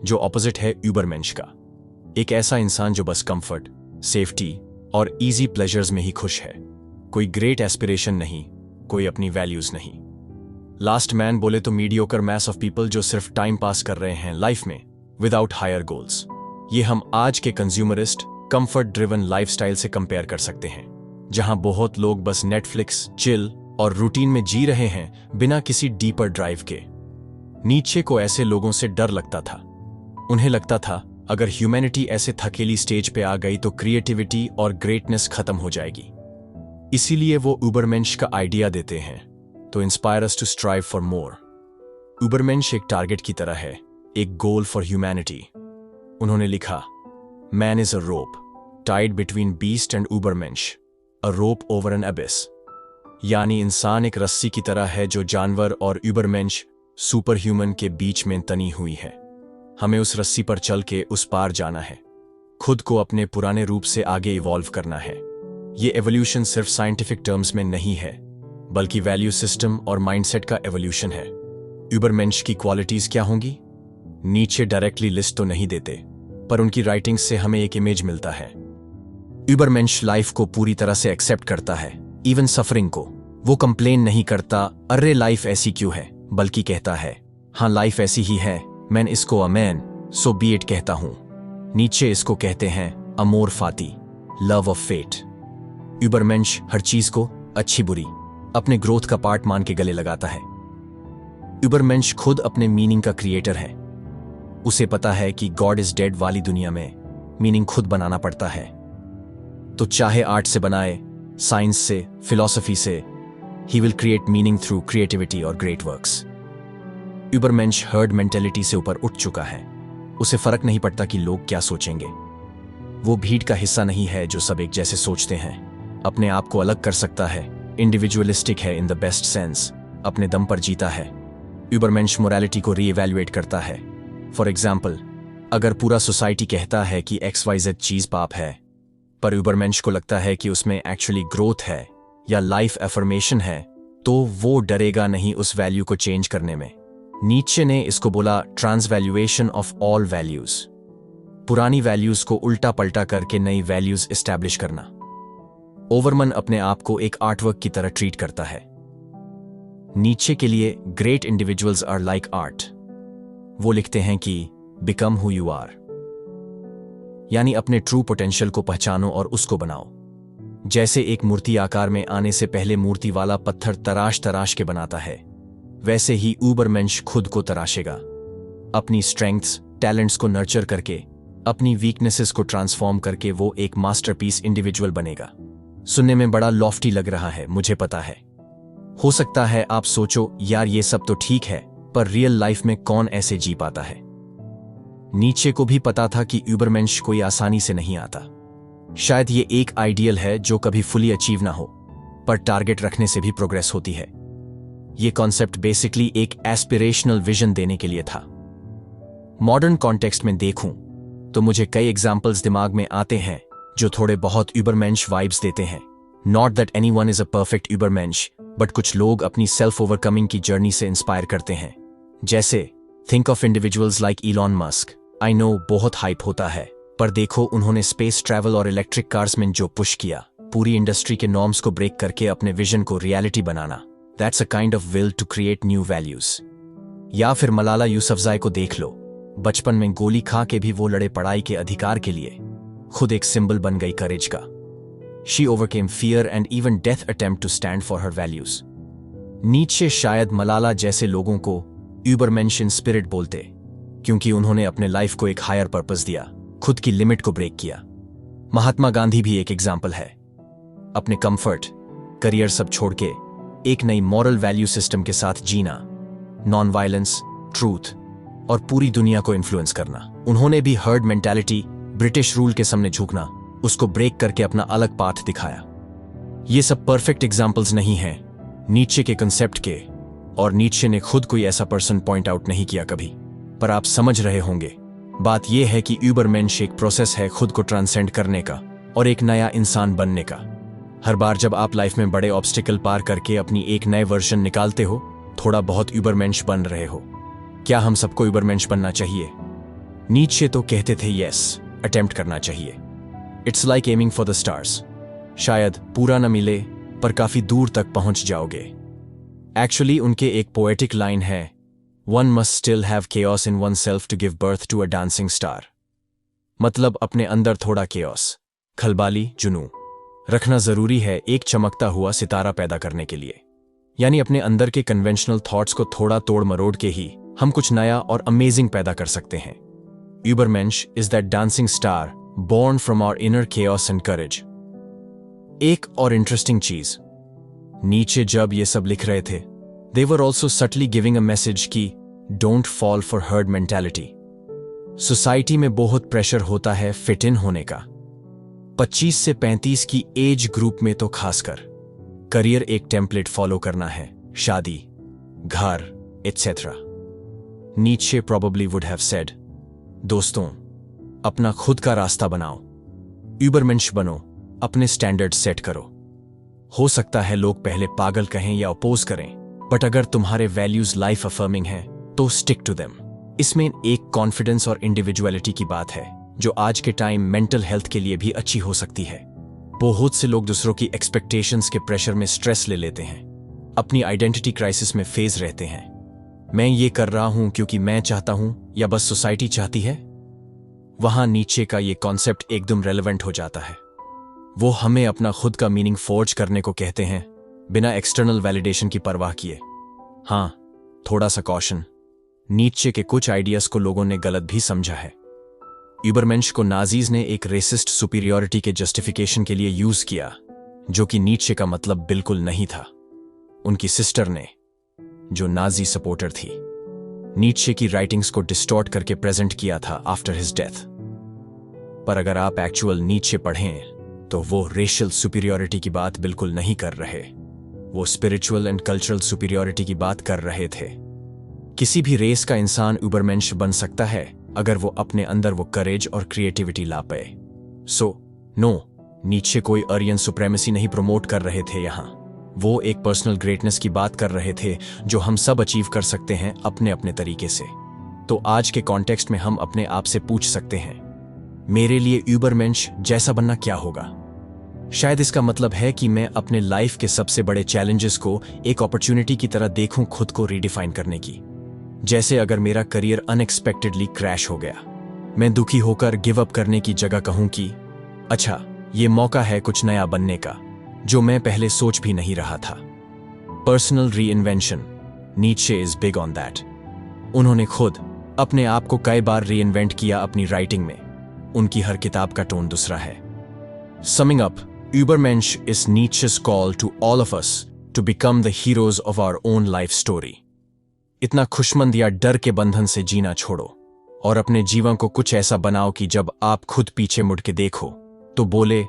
S1: जो ऑपोजिट है यूबरमेंश का। एक ऐसा इंसान जो बस कंफर्ट, सेफ्टी और इजी प्लेजर्स में ही खुश है, कोई ग्रेट एस्पिरेशन नहीं, कोई अपनी वैल्यूज नहीं। लास्ट मैन बोले तो मीडियोकर मैस ऑफ पीपल जो सिर्फ टाइम पास कर रहे हैं लाइफ में विदाउट हायर गोल्स। ये हम आज के कंज्यूमरिस्ट, कंफर्ट ड्रिवन लाइफस्टाइल से कंपेयर कर सकते हैं, जहां बहुत लोग बस नेटफ्लिक्स, चिल और रूटीन में जी रहे हैं बिना किसी डीपर ड्राइव के। नीचे को ऐसे लोगों से डर लगता था। उन्हें लगता था अगर ह्यूमैनिटी ऐसे थकेली स्टेज पे आ गई तो क्रिएटिविटी और ग्रेटनेस खत्म हो जाएगी। इसीलिए वो यूबरमेंश का आइडिया देते हैं, तो inspire us to strive for more. Übermensch एक टारगेट की तरह है, एक गोल फॉर ह्यूमैनिटी। उन्होंने लिखा, man is a rope tied between beast and Übermensch, a rope over an abyss. यानी इंसान एक रस्सी की तरह है जो जानवर और यूबरमेंश, सुपर ह्यूमन के बीच में तनी हुई है। हमें उस रस्सी पर चल के उस पार जाना है, खुद को अपने पुराने रूप से आगे इवॉल्व करना है। ये एवोल्यूशन सिर्फ साइंटिफिक टर्म्स में नहीं है, बल्कि वैल्यू सिस्टम और माइंडसेट का एवोल्यूशन है। यूबरमेंश की क्वालिटीज क्या होंगी? नीचे डायरेक्टली लिस्ट तो नहीं देते, पर उनकी राइटिंग्स से हमें एक इमेज मिलता है। यूबरमेंश लाइफ को पूरी तरह से एक्सेप्ट करता है, इवन सफरिंग को। वो कंप्लेन नहीं करता, अरे लाइफ ऐसी क्यों है, बल्कि कहता है, हाँ लाइफ ऐसी ही है, मैं इसको अमेन सो बी इट कहता हूं। नीचे इसको कहते हैं अमोर फाती, लव ऑफ फेट। यूबरमेंश हर चीज को अच्छी बुरी अपने ग्रोथ का पार्ट मान के गले लगाता है। यूबरमेंश खुद अपने मीनिंग का क्रिएटर है। उसे पता है कि गॉड इज डेड वाली दुनिया में मीनिंग खुद बनाना पड़ता है। तो चाहे आर्ट से बनाए, साइंस से, फिलॉसफी से, he will create meaning through creativity और ग्रेट वर्क्स। यूबरमेंश हर्ड मेंटेलिटी से ऊपर उठ चुका है। उसे फर्क नहीं पड़ता कि लोग क्या सोचेंगे। वो भीड़ का हिस्सा नहीं है जो सब एक जैसे सोचते हैं। अपने आप को अलग कर सकता है, इंडिविजुअलिस्टिक है इन द बेस्ट सेंस, अपने दम पर जीता है। यूबरमेंश मोरालिटी को रीइवैल्यूएट करता है। फॉर एग्जाम्पल, अगर पूरा सोसाइटी कहता है कि XYZ चीज पाप है, पर यूबरमेंश को लगता है कि उसमें एक्चुअली ग्रोथ है या लाइफ एफर्मेशन है, तो वो डरेगा नहीं उस वैल्यू को चेंज करने में। नीचे ने इसको बोला ट्रांसवैल्यूएशन ऑफ ऑल वैल्यूज। पुरानी वैल्यूज को उल्टा पलटा करके नई वैल्यूज एस्टैब्लिश करना। ओवरमन अपने आप को एक आर्टवर्क की तरह ट्रीट करता है। नीचे के लिए great individuals are like art. वो लिखते हैं कि बिकम हु यू आर, यानी अपने ट्रू पोटेंशियल को पहचानो और उसको बनाओ। जैसे एक मूर्ति आकार में आने से पहले मूर्ति वाला पत्थर तराश तराश के बनाता है, वैसे ही यूबरमेंश खुद को तराशेगा। अपनी स्ट्रेंथ्स, टैलेंट्स को नर्चर करके, अपनी वीकनेसेस को ट्रांसफॉर्म करके वो एक मास्टरपीस इंडिविजुअल बनेगा। सुनने में बड़ा लॉफ्टी लग रहा है, मुझे पता है। हो सकता है आप सोचो यार ये सब तो ठीक है, पर रियल लाइफ में कौन ऐसे जी पाता है। नीचे को भी पता था कि यूबरमेंश कोई आसानी से नहीं आता। शायद ये एक आइडियल है जो कभी फुली अचीव ना हो, पर टारगेट रखने से भी प्रोग्रेस होती है। ये कॉन्सेप्ट बेसिकली एक एस्पिरेशनल विजन देने के लिए था। मॉडर्न कॉन्टेक्स्ट में देखूं तो मुझे कई एग्जाम्पल्स दिमाग में आते हैं जो थोड़े बहुत यूबरमेंश वाइब्स देते हैं। Not that anyone is a perfect Übermensch, but कुछ लोग अपनी सेल्फ ओवरकमिंग की जर्नी से इंस्पायर करते हैं। जैसे think of individuals like Elon Musk. I know बहुत हाइप होता है, पर देखो उन्होंने स्पेस ट्रैवल और इलेक्ट्रिक कार्स में जो पुश किया, पूरी इंडस्ट्री के नॉर्म्स को ब्रेक करके अपने विजन को रियलिटी बनाना। That's a kind of will to create new values. या फिर मलाला यूसुफजाई को देख लो। बचपन में गोली खा के भी वो लड़े पढ़ाई के अधिकार के लिए, खुद एक सिंबल बन गई करेज का। She overcame fear and even death attempt to stand for her values. Nietzsche शायद मलाला जैसे लोगों को यूबरमेंश इन स्पिरिट बोलते, क्योंकि उन्होंने अपने लाइफ को एक हायर पर्पस दिया, खुद की लिमिट को ब्रेक किया। महात्मा गांधी भी एक एग्जाम्पल है। अपने कंफर्ट, करियर सब छोड़ के एक नई मॉरल वैल्यू सिस्टम के साथ जीना, नॉन वायलेंस, ट्रूथ और पूरी दुनिया को इन्फ्लुएंस करना। उन्होंने भी हर्ड मेंटालिटी, ब्रिटिश रूल के सामने झुकना, उसको ब्रेक करके अपना अलग पाथ दिखाया। ये सब परफेक्ट एग्जाम्पल्स नहीं हैं नीचे के कंसेप्ट के, और नीचे ने खुद कोई ऐसा पर्सन पॉइंट आउट नहीं किया कभी, पर आप समझ रहे होंगे। बात यह है कि यूबरमेंश एक प्रोसेस है खुद को ट्रांसेंड करने का और एक नया इंसान बनने का। हर बार जब आप लाइफ में बड़े ऑब्स्टिकल पार करके अपनी एक नए वर्जन निकालते हो, थोड़ा बहुत यूबरमेंश बन रहे हो। क्या हम सबको यूबरमेंश बनना चाहिए? नीचे तो कहते थे यस, अटेम्प्ट करना चाहिए। It's like aiming for the stars. शायद पूरा न मिले, पर काफी दूर तक पहुंच जाओगे। एक्चुअली उनके एक पोएटिक लाइन है, one must still have chaos in one self to give birth to a dancing star. मतलब अपने अंदर थोड़ा केओस, खलबाली, जुनू रखना जरूरी है एक चमकता हुआ सितारा पैदा करने के लिए। यानी अपने अंदर के कन्वेंशनल थॉट्स को थोड़ा तोड़ मरोड़ के ही हम कुछ नया और अमेजिंग पैदा कर सकते हैं। Übermensch is that dancing star born from our inner chaos and courage। एक और इंटरेस्टिंग चीज, नीचे जब ये सब लिख रहे थे, they were also subtly giving a message कि don't fall for herd mentality। Society में बहुत प्रेशर होता है फिट इन होने का। 25 से 35 की एज ग्रुप में तो खासकर करियर एक टेम्पलेट फॉलो करना है, शादी, घर, एटसेट्रा। नीचे probably would have said, दोस्तों अपना खुद का रास्ता बनाओ, यूबरमेंश बनो, अपने स्टैंडर्ड सेट करो। हो सकता है लोग पहले पागल कहें या अपोज करें, बट अगर तुम्हारे वैल्यूज लाइफ अफर्मिंग हैं तो स्टिक टू देम। इसमें एक कॉन्फिडेंस और इंडिविजुअलिटी की बात है जो आज के टाइम मेंटल हेल्थ के लिए भी अच्छी हो सकती है। बहुत से लोग दूसरों की एक्सपेक्टेशंस के प्रेशर में स्ट्रेस ले लेते हैं, अपनी आइडेंटिटी क्राइसिस में फेज रहते हैं। मैं ये कर रहा हूं क्योंकि मैं चाहता हूं या बस सोसाइटी चाहती है? वहां नीचे का ये कॉन्सेप्ट एकदम रेलेवेंट हो जाता है। वो हमें अपना खुद का मीनिंग फोर्ज करने को कहते हैं, बिना एक्सटर्नल वैलिडेशन की परवाह किए। हां, थोड़ा सा कॉशन, नीचे के कुछ आइडियाज को लोगों ने गलत भी समझा है। यूबरमेंश को नाजीज ने एक रेसिस्ट सुपीरियरिटी के जस्टिफिकेशन के लिए यूज किया, जो कि नीचे का मतलब बिल्कुल नहीं था। उनकी सिस्टर ने, जो नाजी सपोर्टर थी, नीचे की राइटिंग्स को डिस्टॉर्ट करके प्रेजेंट किया था आफ्टर हिज डेथ। पर अगर आप एक्चुअल नीचे पढ़ें तो वो रेशियल सुपीरियरिटी की बात बिल्कुल नहीं कर रहे, वो स्पिरिचुअल एंड कल्चरल सुपीरियरिटी की बात कर रहे थे। किसी भी रेस का इंसान यूबरमेंश बन सकता है अगर वो अपने अंदर वो करेज और क्रिएटिविटी ला पाए। नो, नीचे कोई आर्यन सुप्रेमेसी नहीं प्रमोट कर रहे थे यहां। वो एक पर्सनल ग्रेटनेस की बात कर रहे थे जो हम सब अचीव कर सकते हैं अपने अपने तरीके से। तो आज के कॉन्टेक्स्ट में हम अपने आप से पूछ सकते हैं, मेरे लिए यूबरमेंश जैसा बनना क्या होगा? शायद इसका मतलब है कि मैं अपने लाइफ के सबसे बड़े चैलेंजेस को एक अपॉर्चुनिटी की तरह देखूं खुद को रीडिफाइन करने की। जैसे अगर मेरा करियर अनएक्सपेक्टेडली क्रैश हो गया, मैं दुखी होकर गिव अप करने की जगह कहूं कि अच्छा, ये मौका है कुछ नया बनने का, जो मैं पहले सोच भी नहीं रहा था। पर्सनल री इन्वेंशन, नीचे इज बिग ऑन दैट। उन्होंने खुद अपने आप को कई बार री इन्वेंट किया अपनी राइटिंग में। उनकी हर किताब का टोन दूसरा है। Summing up, Übermensch is Nietzsche's call to all of us to become the heroes of our own life story. इतना खुशमंद या डर के बंधन से जीना छोड़ो और अपने जीवन को कुछ ऐसा बनाओ कि जब आप खुद पीछे मुड़ के देखो तो बोले,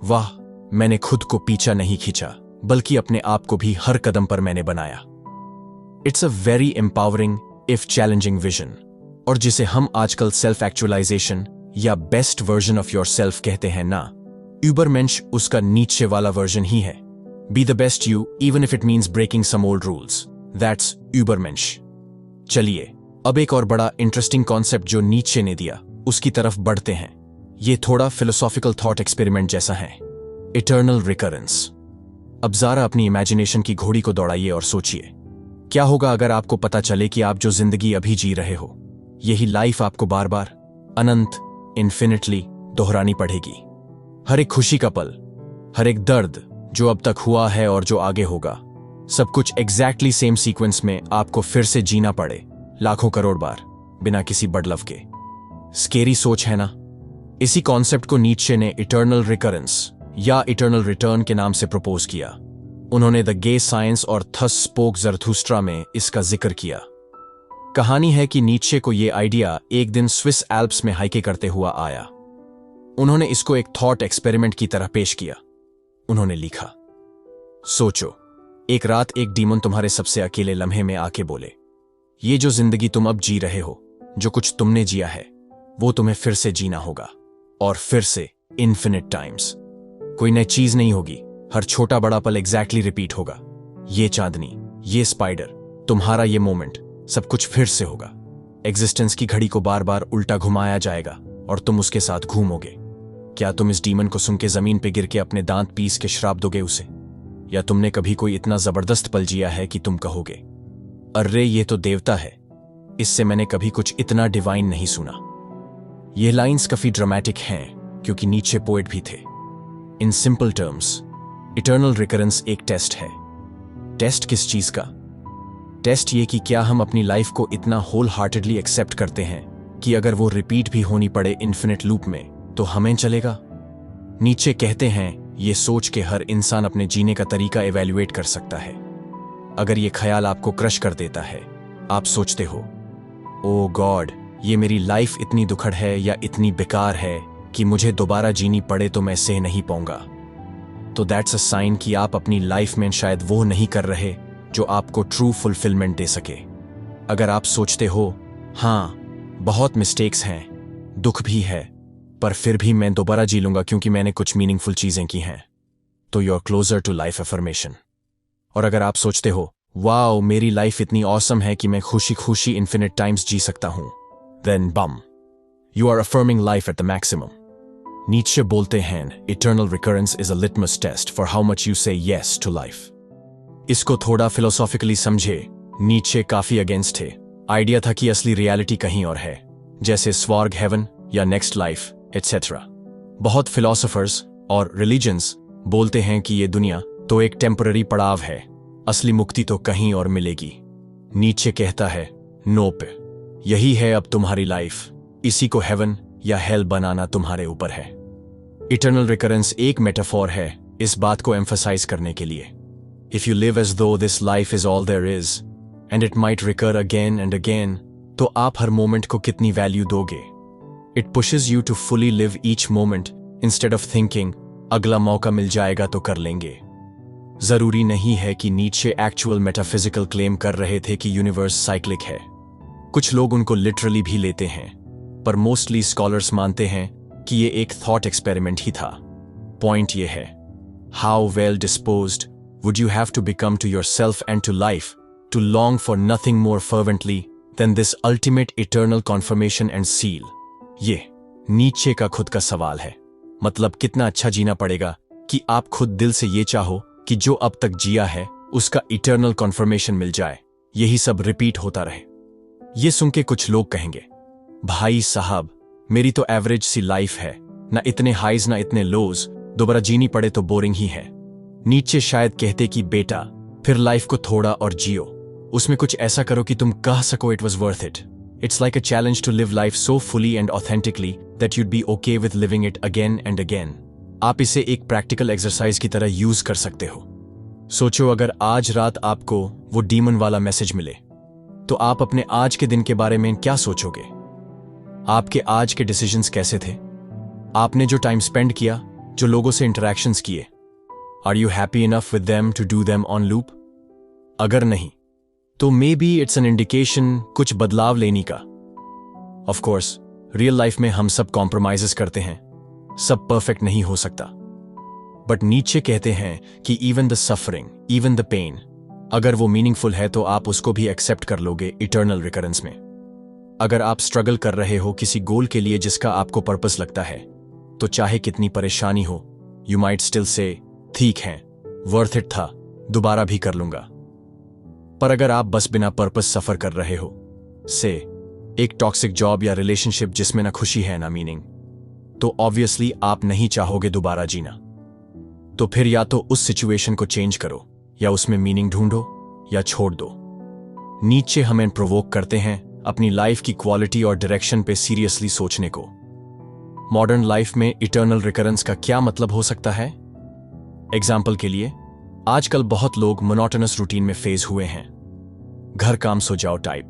S1: वाह, मैंने खुद को पीछा नहीं खींचा, बल्कि अपने आप को भी हर कदम पर मैंने बनाया। It's a very empowering if challenging vision, और जिसे हम आजकल सेल्फ एक्चुअलाइजेशन या best version of your self कहते हैं ना, यूबरमेंश उसका नीचे वाला वर्जन ही है। Be the best you even if it means breaking some old rules. That's Übermensch. चलिए अब एक और बड़ा इंटरेस्टिंग कॉन्सेप्ट जो नीचे ने दिया उसकी तरफ बढ़ते हैं। ये थोड़ा फिलोसॉफिकल थॉट एक्सपेरिमेंट जैसा है। Eternal recurrence. अब जरा अपनी इमेजिनेशन की घोड़ी को दौड़ाइए और सोचिए, क्या होगा अगर आपको पता चले कि आप जो जिंदगी अभी जी रहे हो, यही लाइफ आपको बार बार अनंत इन्फिनिटली दोहरानी पड़ेगी। हर एक खुशी का पल, हर एक दर्द जो अब तक हुआ है और जो आगे होगा, सब कुछ एग्जैक्टली सेम सीक्वेंस में आपको फिर से जीना पड़े लाखों करोड़ बार, बिना किसी बदलाव के। स्केरी सोच है ना? इसी कॉन्सेप्ट को नीचे ने इटर्नल रिकरेंस या इटर्नल रिटर्न के नाम से प्रपोज किया। उन्होंने द गे साइंस और थस स्पोक ज़रथुस्ट्रा में इसका जिक्र किया। कहानी है कि नीचे को यह आइडिया एक दिन स्विस एल्प्स में हाइके करते हुआ आया। उन्होंने इसको एक थॉट एक्सपेरिमेंट की तरह पेश किया। उन्होंने लिखा, सोचो, एक रात एक डीमन तुम्हारे सबसे अकेले लम्हे में आके बोले, ये जो जिंदगी तुम अब जी रहे हो, जो कुछ तुमने जिया है, वो तुम्हें फिर से जीना होगा, और फिर से इन्फिनिट टाइम्स। कोई नई चीज नहीं होगी, हर छोटा बड़ा पल एग्जैक्टली रिपीट होगा। ये चांदनी, ये स्पाइडर, तुम्हारा ये मोमेंट, सब कुछ फिर से होगा। एग्जिस्टेंस की घड़ी को बार बार उल्टा घुमाया जाएगा और तुम उसके साथ घूमोगे। क्या तुम इस डीमन को सुन के जमीन पे गिर के अपने दांत पीस के श्राप दोगे उसे? या तुमने कभी कोई इतना जबरदस्त पल जिया है कि तुम कहोगे, अरे ये तो देवता है, इससे मैंने कभी कुछ इतना डिवाइन नहीं सुना। ये लाइंस काफी ड्रामेटिक हैं क्योंकि नीचे पोएट भी थे। In simple terms, eternal recurrence एक टेस्ट है। टेस्ट किस चीज का? टेस्ट ये कि क्या हम अपनी लाइफ को इतना होल हार्टेडली एक्सेप्ट करते हैं कि अगर वो रिपीट भी होनी पड़े इन्फिनिट लूप में तो हमें चलेगा। नीचे कहते हैं ये सोच के हर इंसान अपने जीने का तरीका इवैल्यूएट कर सकता है। अगर ये ख्याल आपको क्रश कर देता है, आप सोचते हो, ओ गॉड, ये मेरी लाइफ इतनी दुखड़ है या इतनी बेकार है कि मुझे दोबारा जीनी पड़े तो मैं सह नहीं पाऊंगा, तो दैट्स अ साइन कि आप अपनी लाइफ में शायद वो नहीं कर रहे जो आपको ट्रू फुलफिलमेंट दे सके। अगर आप सोचते हो, हाँ बहुत मिस्टेक्स हैं, दुख भी है, पर फिर भी मैं दोबारा जी लूंगा क्योंकि मैंने कुछ मीनिंगफुल चीजें की हैं, तो you are closer to life affirmation. और अगर आप सोचते हो, वाओ मेरी लाइफ इतनी ऑसम है कि मैं खुशी खुशी इन्फिनिट टाइम्स जी सकता हूं, then bam, you are affirming life at the maximum. Nietzsche बोलते हैं, eternal recurrence is a litmus test for how much you say yes to life. इसको थोड़ा फिलोसॉफिकली समझे, नीचे काफी अगेंस्ट थे। आइडिया था कि असली रियलिटी कहीं और है, जैसे स्वर्ग, हेवन या नेक्स्ट लाइफ एटसेट्रा। बहुत फिलोसोफर्स और रिलीजन्स बोलते हैं कि ये दुनिया तो एक टेम्पररी पड़ाव है, असली मुक्ति तो कहीं और मिलेगी। नीचे कहता है, नोप, यही है अब तुम्हारी लाइफ, इसी को हेवन या हेल बनाना तुम्हारे ऊपर है। इटर्नल रिकरेंस एक मेटाफोर है इस बात को एम्फसाइज करने के लिए। If you live as though this life is all there is and it might recur again and again, तो आप हर मोमेंट को कितनी वैल्यू दोगे? It pushes you to fully live each moment instead of thinking अगला मौका मिल जाएगा तो कर लेंगे। जरूरी नहीं है कि नीचे एक्चुअल मेटाफिजिकल क्लेम कर रहे थे कि यूनिवर्स साइक्लिक है। कुछ लोग उनको लिटरली भी लेते हैं, पर मोस्टली स्कॉलर्स मानते हैं कि ये एक थॉट एक्सपेरिमेंट ही था। पॉइंट ये है, how well disposed would you have to become to yourself and to life to long for nothing more fervently than this ultimate eternal confirmation and seal. ये नीचे का खुद का सवाल है। मतलब कितना अच्छा जीना पड़ेगा कि आप खुद दिल से ये चाहो कि जो अब तक जिया है उसका इटर्नल कॉन्फर्मेशन मिल जाए, यही सब रिपीट होता रहे। ये सुन के कुछ लोग कहेंगे, भाई साहब मेरी तो एवरेज सी लाइफ है, ना इतने हाइज ना इतने लोज, दोबारा जीनी पड़े तो बोरिंग ही है। नीचे शायद कहते कि बेटा फिर लाइफ को थोड़ा और जियो, उसमें कुछ ऐसा करो कि तुम कह सको it was worth it. It's like a challenge to live life so fully and authentically that you'd be okay with living it again and again. आप इसे एक प्रैक्टिकल एक्सरसाइज की तरह यूज कर सकते हो। सोचो अगर आज रात आपको वो डीमन वाला मैसेज मिले, तो आप अपने आज के दिन के बारे में क्या सोचोगे? आपके आज के डिसीजंस कैसे थे? आपने जो टाइम स्पेंड किया, जो लोगों से इंटरैक्शंस किए, are you happy enough with them to do them on loop? अगर नहीं, तो maybe it's an indication कुछ बदलाव लेने का। ऑफ कोर्स रियल लाइफ में हम सब कॉम्प्रोमाइजेस करते हैं, सब परफेक्ट नहीं हो सकता, बट नीचे कहते हैं कि even the suffering, even the pain, अगर वो मीनिंगफुल है तो आप उसको भी एक्सेप्ट कर लोगे इटर्नल रिकरेंस में। अगर आप स्ट्रगल कर रहे हो किसी गोल के लिए जिसका आपको पर्पस लगता है, तो चाहे कितनी परेशानी हो, यू माइट स्टिल से ठीक है, वर्थ इट था, दोबारा भी कर लूंगा। पर अगर आप बस बिना पर्पस सफर कर रहे हो, से एक टॉक्सिक जॉब या रिलेशनशिप जिसमें ना खुशी है ना मीनिंग, तो ऑब्वियसली आप नहीं चाहोगे दोबारा जीना। तो फिर या तो उस सिचुएशन को चेंज करो, या उसमें मीनिंग ढूंढो, या छोड़ दो। नीचे हमें प्रोवोक करते हैं अपनी लाइफ की क्वालिटी और डायरेक्शन पे सीरियसली सोचने को। मॉडर्न लाइफ में इटर्नल रिकरेंस का क्या मतलब हो सकता है? एग्जाम्पल के लिए, आजकल बहुत लोग मोनोटोनस रूटीन में फेज हुए हैं, घर काम सो जाओ टाइप।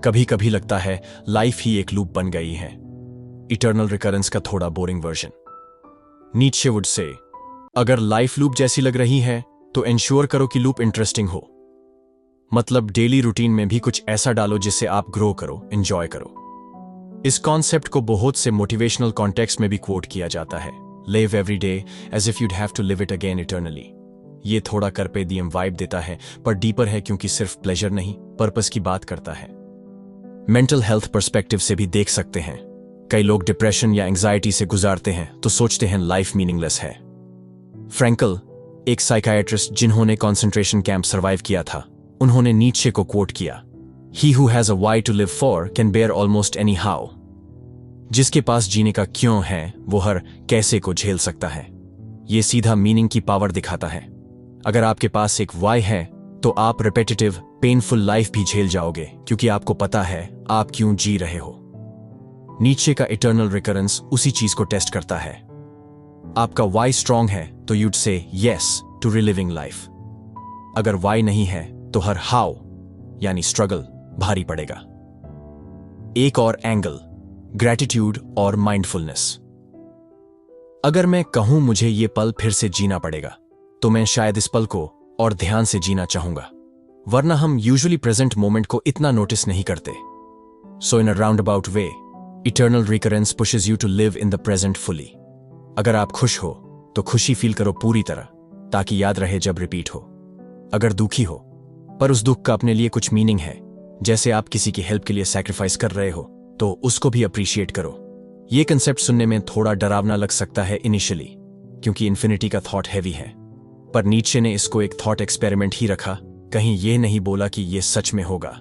S1: कभी कभी लगता है लाइफ ही एक लूप बन गई है, इटर्नल रिकरेंस का थोड़ा बोरिंग वर्जन। नीचे वुड से, अगर लाइफ लूप जैसी लग रही है तो इंश्योर करो कि लूप इंटरेस्टिंग हो। मतलब डेली रूटीन में भी कुछ ऐसा डालो जिससे आप ग्रो करो, एंजॉय करो। इस कॉन्सेप्ट को बहुत से मोटिवेशनल कॉन्टेक्स्ट में भी कोट किया जाता है, live every day as if you'd have to live it again eternally. ये थोड़ा करपे दीएम वाइब देता है, पर डीपर है क्योंकि सिर्फ प्लेजर नहीं, पर्पस की बात करता है। मेंटल हेल्थ पर्सपेक्टिव से भी देख सकते हैं। कई लोग डिप्रेशन या एंजाइटी से गुजारते हैं तो सोचते हैं लाइफ मीनिंगलेस है। फ्रैंकल, एक साइकाइट्रिस्ट जिन्होंने कॉन्सेंट्रेशन कैंप सर्वाइव किया था, उन्होंने नीचे को कोट किया, he who has a why to live for can bear almost any how. जिसके पास जीने का क्यों है, वो हर कैसे को झेल सकता है। ये सीधा मीनिंग की पावर दिखाता है। अगर आपके पास एक वाई है तो आप रिपेटिटिव पेनफुल लाइफ भी झेल जाओगे, क्योंकि आपको पता है आप क्यों जी रहे हो। नीचे का इटर्नल रिकरेंस उसी चीज को टेस्ट करता है। आपका वाई स्ट्रांग है तो यूड से यस टू रिलिविंग लाइफ। अगर वाई नहीं है तो हर हाउ यानी स्ट्रगल भारी पड़ेगा। एक और एंगल, ग्रैटिट्यूड और माइंडफुलनेस। अगर मैं कहूं मुझे ये पल फिर से जीना पड़ेगा, तो मैं शायद इस पल को और ध्यान से जीना चाहूंगा, वरना हम यूजुअली प्रेजेंट मोमेंट को इतना नोटिस नहीं करते। So in a roundabout way, eternal recurrence pushes you to live in the present fully. अगर आप खुश हो तो खुशी फील करो पूरी तरह, ताकि याद रहे जब रिपीट हो। अगर दुखी हो पर उस दुख का अपने लिए कुछ मीनिंग है, जैसे आप किसी की हेल्प के लिए सैक्रिफाइस कर रहे हो, तो उसको भी अप्रिशिएट करो। यह कंसेप्ट सुनने में थोड़ा डरावना लग सकता है इनिशियली, क्योंकि इन्फिनिटी का थॉट हैवी है, पर नीचे ने इसको एक थॉट एक्सपेरिमेंट ही रखा। कहीं यह नहीं बोला कि यह सच में होगा।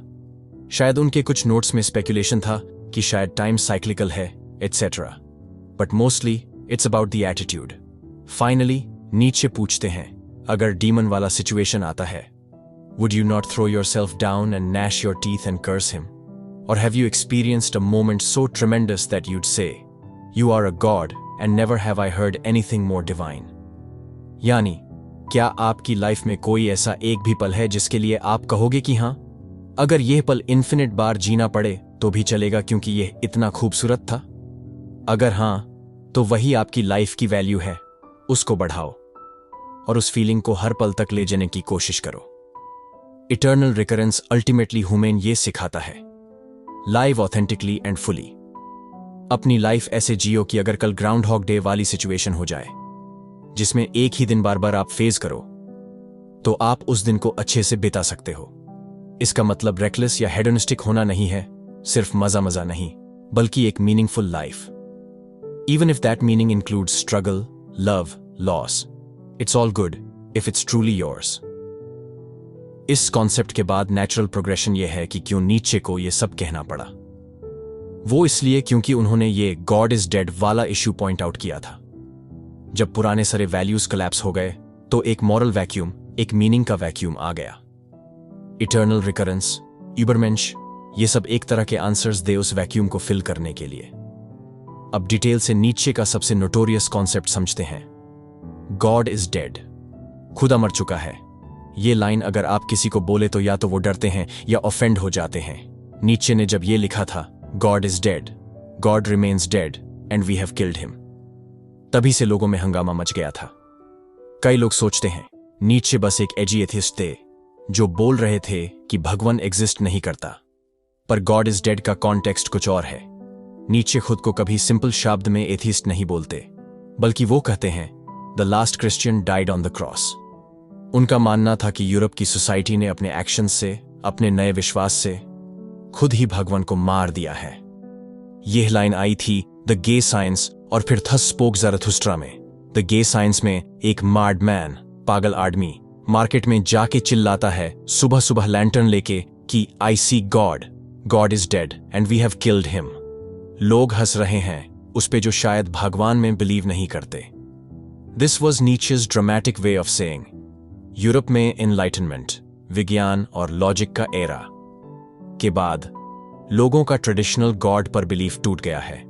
S1: शायद उनके कुछ नोट्स में स्पेकुलेशन था कि शायद टाइम साइक्लिकल है etcetera, but mostly it's about the attitude. Finally Nietzsche पूछते हैं, अगर डीमन वाला सिचुएशन आता है, would you not throw yourself down and gnash your teeth and curse him? Or have you experienced a moment so tremendous that you'd say, "You are a God, and never have I heard anything more divine"? यानी, क्या आपकी लाइफ में कोई ऐसा एक भी पल है जिसके लिए आप कहोगे कि हां, अगर यह पल इन्फिनिट बार जीना पड़े तो भी चलेगा क्योंकि यह इतना खूबसूरत था? अगर हां, तो वही आपकी लाइफ की वैल्यू है। उसको बढ़ाओ और उस फीलिंग को हर पल तक ले जाने की कोशिश करो। इटर्नल रिकरेंस अल्टीमेटली हुमेन ये सिखाता है, लाइव ऑथेंटिकली एंड फुली। अपनी लाइफ ऐसे जियो कि अगर कल ग्राउंड हॉग डे वाली सिचुएशन हो जाए जिसमें एक ही दिन बार बार आप फेस करो, तो आप उस दिन को अच्छे से बिता सकते हो। इसका मतलब रेकलेस या हेडोनिस्टिक होना नहीं है, सिर्फ मजा मजा नहीं, बल्कि एक meaningful life. Even if that meaning includes struggle, love, loss, it's all good if it's truly yours. इस कॉन्सेप्ट के बाद नेचुरल प्रोग्रेशन यह है कि क्यों नीचे को यह सब कहना पड़ा। वो इसलिए क्योंकि उन्होंने ये गॉड इज डेड वाला इश्यू पॉइंट आउट किया था। जब पुराने सारे वैल्यूज कोलैप्स हो गए तो एक मॉरल वैक्यूम, एक मीनिंग का वैक्यूम आ गया। इटर्नल रिकरेंस, यूबरमेंश, ये सब एक तरह के आंसर्स दे उस वैक्यूम को फिल करने के लिए। अब डिटेल से नीचे का सबसे नोटोरियस कॉन्सेप्ट समझते हैं, गॉड इज डेड, खुदा मर चुका है। ये लाइन अगर आप किसी को बोले तो या तो वो डरते हैं या ऑफेंड हो जाते हैं। नीचे ने जब ये लिखा था, God is dead, God remains dead and we have killed him, तभी से लोगों में हंगामा मच गया था। कई लोग सोचते हैं नीचे बस एक एजी एथिस्ट थे जो बोल रहे थे कि भगवान एग्जिस्ट नहीं करता, पर गॉड इज डेड का कॉन्टेक्स्ट कुछ और है। नीचे खुद को कभी सिंपल शब्द में एथिस्ट नहीं बोलते, बल्कि वो कहते हैं the last Christian died on the cross. उनका मानना था कि यूरोप की सोसाइटी ने अपने एक्शन से, अपने नए विश्वास से खुद ही भगवान को मार दिया है। यह लाइन आई थी द गे साइंस और फिर थस स्पोक ज़रथुस्ट्रा में। द गे साइंस में एक मार्ड मैन, पागल आदमी, मार्केट में जाके चिल्लाता है सुबह सुबह लैंटर्न लेके कि I see God, God is dead and we have killed him. लोग हंस रहे हैं उस पे जो शायद भगवान में बिलीव नहीं करते। This was niches dramatic way of saying Europe में एनलाइटनमेंट, विज्ञान और लॉजिक का एरा के बाद लोगों का ट्रेडिशनल गॉड पर बिलीफ टूट गया है।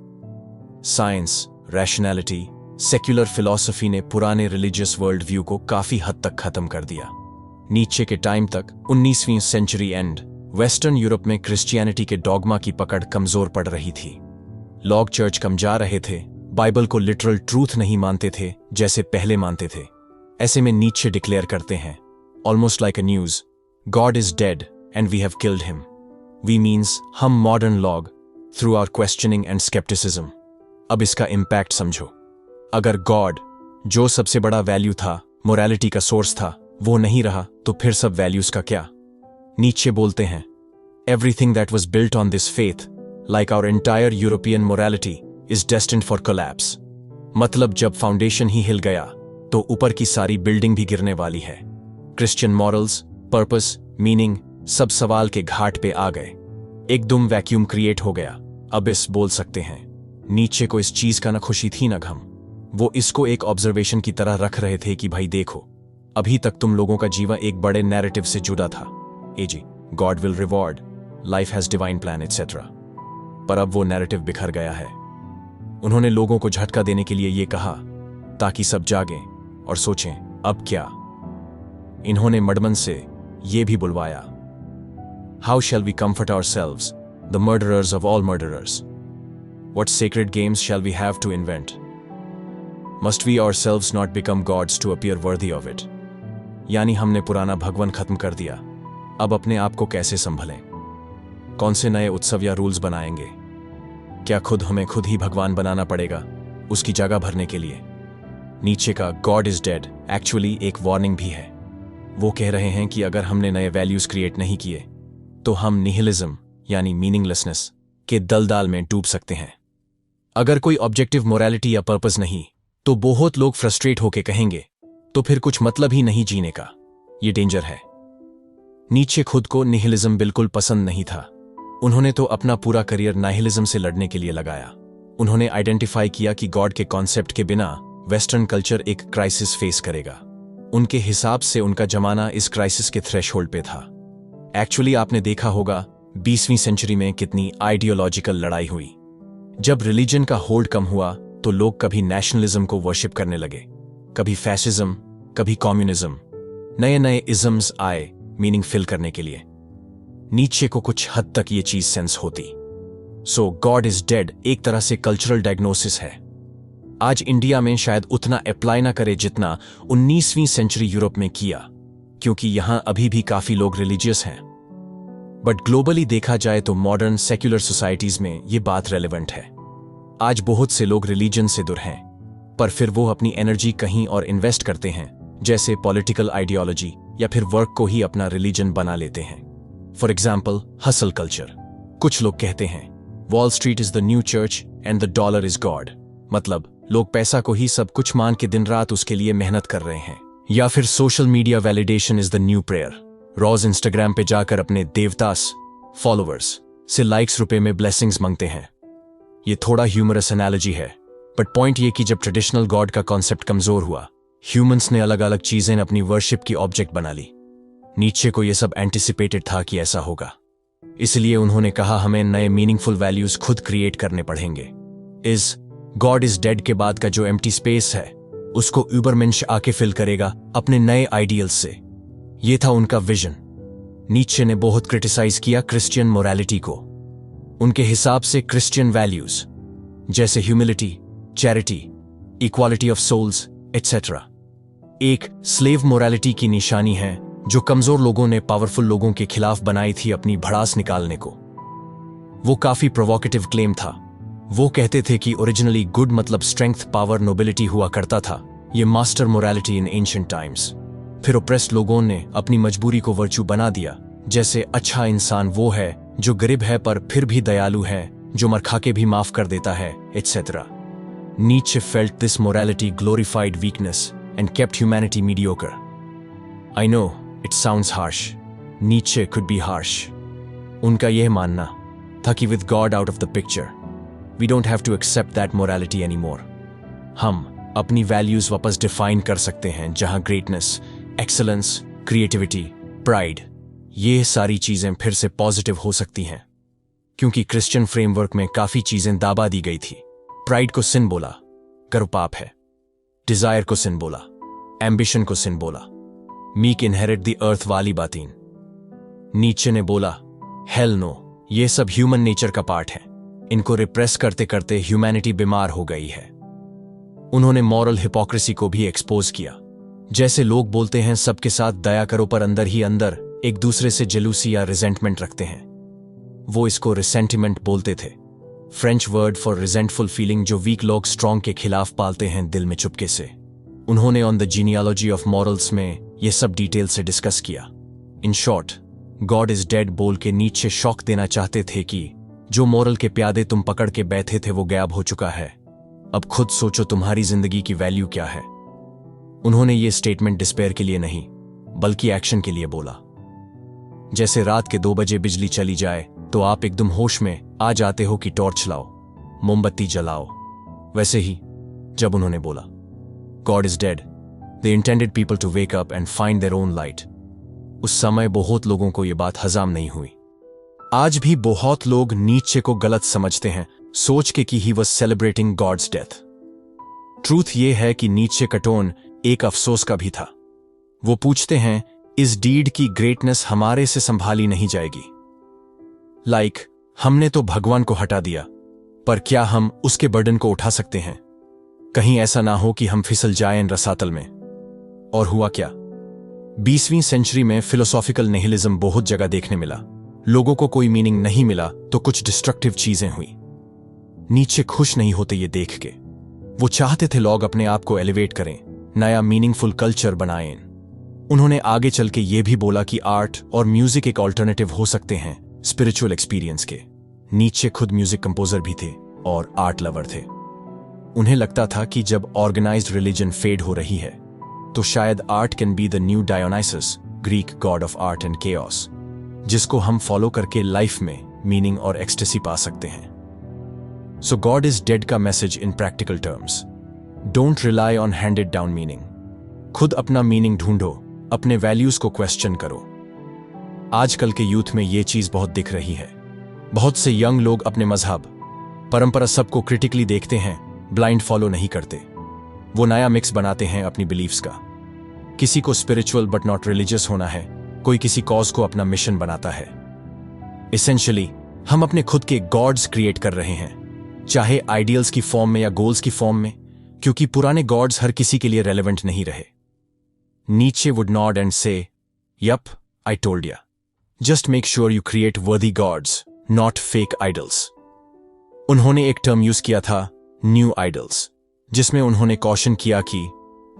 S1: साइंस, रैशनैलिटी, सेक्युलर फिलॉसफी ने पुराने रिलीजियस वर्ल्ड व्यू को काफी हद तक खत्म कर दिया। नीचे के टाइम तक 19वीं सेंचुरी एंड वेस्टर्न यूरोप में क्रिश्चियनिटी के डॉगमा की पकड़ कमजोर पड़ रही थी। लोग चर्च कम जा रहे थे, बाइबल को लिटरल ट्रूथ नहीं मानते थे जैसे पहले मानते थे। ऐसे में नीचे डिक्लेयर करते हैं almost like a news, God is dead and we have killed him. We means हम मॉडर्न लॉग through our questioning and scepticism. अब इसका इंपैक्ट समझो। अगर गॉड, जो सबसे बड़ा वैल्यू था, मोरालिटी का सोर्स था, वो नहीं रहा तो फिर सब वैल्यूज का क्या? नीचे बोलते हैं everything that was built on this faith, like our entire European morality, is destined for collapse. मतलब जब फाउंडेशन ही हिल गया तो ऊपर की सारी बिल्डिंग भी गिरने वाली है। क्रिश्चियन मॉरल्स, पर्पस, मीनिंग सब सवाल के घाट पे आ गए। एकदम वैक्यूम क्रिएट हो गया। अब इस बोल सकते हैं नीचे को इस चीज का ना खुशी थी ना गम। वो इसको एक ऑब्जर्वेशन की तरह रख रहे थे कि भाई देखो, अभी तक तुम लोगों का जीवन एक बड़े नैरेटिव से जुड़ा था, eg God will reward, life has divine plan etcetera. पर अब वो नैरेटिव बिखर गया है। उन्होंने लोगों को झटका देने के लिए ये कहा ताकि सब जागें और सोचें अब क्या। इन्होंने मडमन से ये भी बुलवाया, how shall we comfort ourselves, the murderers of all murderers, what sacred games shall we have to invent, must we ourselves not become gods to appear worthy of it. यानी हमने पुराना भगवान खत्म कर दिया, अब अपने आप को कैसे संभलें? कौन से नए उत्सव या रूल्स बनाएंगे? क्या खुद हमें खुद ही भगवान बनाना पड़ेगा उसकी जगह भरने के लिए? नीचे का गॉड इज डेड एक्चुअली एक वार्निंग भी है। वो कह रहे हैं कि अगर हमने नए वैल्यूज क्रिएट नहीं किए तो हम निहिलिज्म यानी मीनिंगलेसनेस के दलदल में डूब सकते हैं। अगर कोई ऑब्जेक्टिव मोरालिटी या पर्पस नहीं तो बहुत लोग फ्रस्ट्रेट होकर कहेंगे तो फिर कुछ मतलब ही नहीं जीने का। ये डेंजर है। नीचे खुद को निहिलिज्म बिल्कुल पसंद नहीं था। उन्होंने तो अपना पूरा करियर नाइहिलिज्म से लड़ने के लिए लगाया। उन्होंने आइडेंटिफाई किया कि गॉड के कॉन्सेप्ट के बिना वेस्टर्न कल्चर एक क्राइसिस फेस करेगा। उनके हिसाब से उनका जमाना इस क्राइसिस के थ्रेशोल्ड पे था। एक्चुअली आपने देखा होगा 20वीं सेंचुरी में कितनी आइडियोलॉजिकल लड़ाई हुई। जब रिलीजन का होल्ड कम हुआ तो लोग कभी नेशनलिज्म को वर्शिप करने लगे, कभी फैसिज्म, कभी कम्युनिज्म। नए नए इज़म्स आए मीनिंग फिल करने के लिए। नीचे को कुछ हद तक ये चीज सेंस होती। सो गॉड इज डेड एक तरह से कल्चरल डायग्नोसिस है। आज इंडिया में शायद उतना अप्लाई ना करे जितना 19वीं सेंचुरी यूरोप में किया, क्योंकि यहां अभी भी काफी लोग रिलीजियस हैं। बट ग्लोबली देखा जाए तो मॉडर्न सेक्युलर सोसाइटीज में ये बात रेलेवेंट है। आज बहुत से लोग रिलीजन से दूर हैं, पर फिर वो अपनी एनर्जी कहीं और इन्वेस्ट करते हैं, जैसे पॉलिटिकल आइडियोलॉजी या फिर वर्क को ही अपना रिलीजन बना लेते हैं। For example hustle culture. कुछ लोग कहते हैं wall street is the new church and the dollar is God. मतलब लोग पैसा को ही सब कुछ मान के दिन रात उसके लिए मेहनत कर रहे हैं। या फिर social media validation is the new prayer. रोज इंस्टाग्राम पे जाकर अपने देवतास फॉलोअर्स से लाइक्स रुपए में ब्लेसिंग्स मांगते हैं। ये थोड़ा ह्यूमरस एनालॉजी है, बट पॉइंट ये कि जब ट्रेडिशनल गॉड का कॉन्सेप्ट कमजोर हुआ, ह्यूमंस ने अलग अलग चीजें अपनी वर्शिप की ऑब्जेक्ट बना ली। नीचे को यह सब एंटिसिपेटेड था कि ऐसा होगा, इसलिए उन्होंने कहा हमें नए मीनिंगफुल वैल्यूज खुद क्रिएट करने पड़ेंगे। इस गॉड इज डेड के बाद का जो एम्प्टी स्पेस है उसको यूबरमेंश आके फिल करेगा अपने नए आइडियल्स से। यह था उनका विजन। नीचे ने बहुत क्रिटिसाइज किया क्रिश्चियन मोरालिटी को। उनके हिसाब से क्रिश्चियन वैल्यूज जैसे humility, charity, equality of souls etcetera एक स्लेव मोरालिटी की निशानी है जो कमजोर लोगों ने पावरफुल लोगों के खिलाफ बनाई थी अपनी भड़ास निकालने को। वो काफी प्रोवोकेटिव क्लेम था। वो कहते थे कि ओरिजिनली गुड मतलब स्ट्रेंथ, पावर, नोबिलिटी हुआ करता था। ये मास्टर मोरालिटी इन एंशिएंट टाइम्स। फिर ओप्रेस्ड लोगों ने अपनी मजबूरी को वर्च्यू बना दिया, जैसे अच्छा इंसान वो है जो गरीब है पर फिर भी दयालु है, जो मर खा के भी माफ कर देता है etcetera. Nietzsche felt this morality glorified weakness and kept humanity mediocre. I know it sounds harsh, Nietzsche could be harsh. उनका यह मानना था कि with God out of the picture we don't have to accept that morality anymore. हम अपनी वैल्यूज वापस डिफाइन कर सकते हैं, जहां ग्रेटनेस, एक्सेलेंस, क्रिएटिविटी, प्राइड, ये सारी चीजें फिर से पॉजिटिव हो सकती हैं। क्योंकि क्रिश्चियन फ्रेमवर्क में काफी चीजें दाबा दी गई थी। प्राइड को सिन बोला, गर्व पाप है। डिजायर को सिन बोला, एम्बिशन को सिन बोला। मीक इनहेरिट द अर्थ वाली बातीन। नीचे ने बोला हेल नो, ये सब ह्यूमन नेचर का पार्ट है। इनको रिप्रेस करते करते ह्यूमैनिटी बीमार हो गई है। उन्होंने मॉरल हिपोक्रेसी को भी एक्सपोज किया। जैसे लोग बोलते हैं सबके साथ दया करो पर अंदर ही अंदर एक दूसरे से जेलूसी या रिजेंटमेंट रखते हैं। वो इसको रिसेंटिमेंट बोलते थे, French word for resentful feeling जो वीक लोग स्ट्रॉन्ग के खिलाफ पालते हैं दिल में चुपके से। उन्होंने on the genealogy of morals में ये सब डिटेल से डिस्कस किया। In short, God is dead बोल के नीचे शॉक देना चाहते थे कि जो मॉरल के प्यादे तुम पकड़ के बैठे थे वो गायब हो चुका है। अब खुद सोचो तुम्हारी जिंदगी की वैल्यू क्या है। उन्होंने ये स्टेटमेंट डिस्पेयर के लिए नहीं बल्कि एक्शन के लिए बोला। जैसे रात के 2 बजे बिजली चली जाए तो आप एकदम होश में आ जाते हो कि टॉर्च लाओ, मोमबत्ती जलाओ, वैसे ही जब उन्होंने बोला God is dead, they intended people to wake up and find their own light. उस समय बहुत लोगों को यह बात हजाम नहीं हुई। आज भी बहुत लोग नीचे को गलत समझते हैं, सोच के कि he was celebrating God's death. Truth यह है कि नीचे का टोन एक अफसोस का भी था। वो पूछते हैं इस डीड की ग्रेटनेस हमारे से संभाली नहीं जाएगी। लाइक हमने तो भगवान को हटा दिया, पर क्या हम उसके बर्डन को उठा सकते हैं? कहीं ऐसा ना हो कि हम फिसल जाएं रसातल में। और हुआ क्या? 20वीं सेंचुरी में फिलोसॉफिकल निहिलिज्म बहुत जगह देखने मिला। लोगों को कोई मीनिंग नहीं मिला तो कुछ डिस्ट्रक्टिव चीजें हुई। नीचे खुश नहीं होते ये देख के। वो चाहते थे लोग अपने आप को एलिवेट करें, नया मीनिंगफुल कल्चर बनाएं। उन्होंने आगे चल के ये भी बोला कि आर्ट और म्यूजिक एक ऑल्टरनेटिव हो सकते हैं स्पिरिचुअल एक्सपीरियंस के। नीचे खुद म्यूजिक कंपोजर भी थे और आर्ट लवर थे। उन्हें लगता था कि जब ऑर्गेनाइज्ड रिलीजन फेड हो रही है तो शायद art can be the new Dionysus, Greek god of art and chaos, जिसको हम फॉलो करके लाइफ में मीनिंग और एक्सटेसी पा सकते हैं। सो गॉड इज डेड का message in practical terms, don't rely on handed down meaning. खुद अपना मीनिंग ढूंढो, अपने वैल्यूज को क्वेश्चन करो। आजकल के यूथ में ये चीज बहुत दिख रही है। बहुत से यंग लोग अपने मजहब, परंपरा सबको क्रिटिकली देखते हैं, ब्लाइंड फॉलो नहीं करते। वो नया मिक्स बनाते हैं अपनी बिलीफ्स का। किसी को स्पिरिचुअल बट नॉट रिलीजियस होना है, कोई किसी कॉज को अपना मिशन बनाता है। एसेंशियली हम अपने खुद के गॉड्स क्रिएट कर रहे हैं, चाहे आइडियल्स की फॉर्म में या गोल्स की फॉर्म में, क्योंकि पुराने गॉड्स हर किसी के लिए रेलेवेंट नहीं रहे। नीचे वुड नॉड एंड से, यप, आई टोल्ड या। Just make sure you create वर्दी गॉड्स, नॉट फेक आइडल्स। उन्होंने एक टर्म यूज किया था, न्यू आइडल्स, जिसमें उन्होंने कॉशन किया कि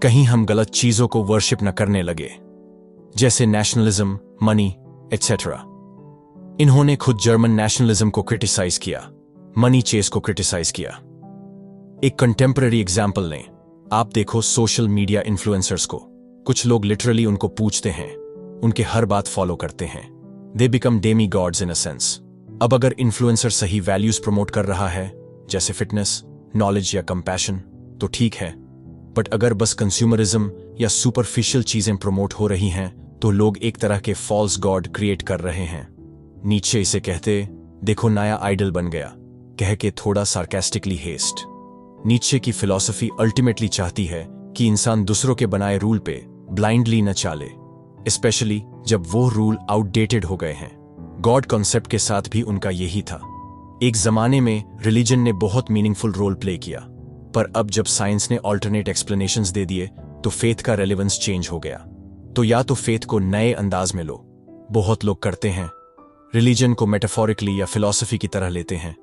S1: कहीं हम गलत चीजों को वर्शिप न करने लगे, जैसे नेशनलिज्म, मनी, एटसेट्रा। इन्होंने खुद जर्मन नेशनलिज्म को क्रिटिसाइज किया, मनी चेस को क्रिटिसाइज किया। एक कंटेम्पररी एग्जाम्पल लें, आप देखो सोशल मीडिया इन्फ्लुएंसर्स को। कुछ लोग लिटरली उनको पूछते हैं, उनके हर बात फॉलो करते हैं। They become Demi gods in a sense. अब अगर इन्फ्लुएंसर सही वैल्यूज प्रमोट कर रहा है, जैसे फिटनेस, नॉलेज या कंपैशन, तो ठीक है। बट अगर बस कंज्यूमरिज्म या सुपरफिशियल चीजें प्रमोट हो रही हैं, तो लोग एक तरह के फॉल्स गॉड क्रिएट कर रहे हैं। नीचे इसे कहते, देखो नया आइडल बन गया, कह के थोड़ा सार्केस्टिकली हेस्ट। नीचे की फिलॉसफी अल्टीमेटली चाहती है कि इंसान दूसरों के बनाए रूल पे ब्लाइंडली न चाले, स्पेशली जब वो रूल आउटडेटेड हो गए हैं। गॉड कॉन्सेप्ट के साथ भी उनका यही था। एक जमाने में रिलीजन ने बहुत मीनिंगफुल रोल प्ले किया, पर अब जब साइंस ने ऑल्टरनेट एक्सप्लेनेशंस दे दिए, तो फेथ का रेलेवेंस चेंज हो गया। तो या तो फेथ को नए अंदाज में लो, बहुत लोग करते हैं, रिलीजन को मेटाफोरिकली या फिलॉसफी की तरह लेते हैं,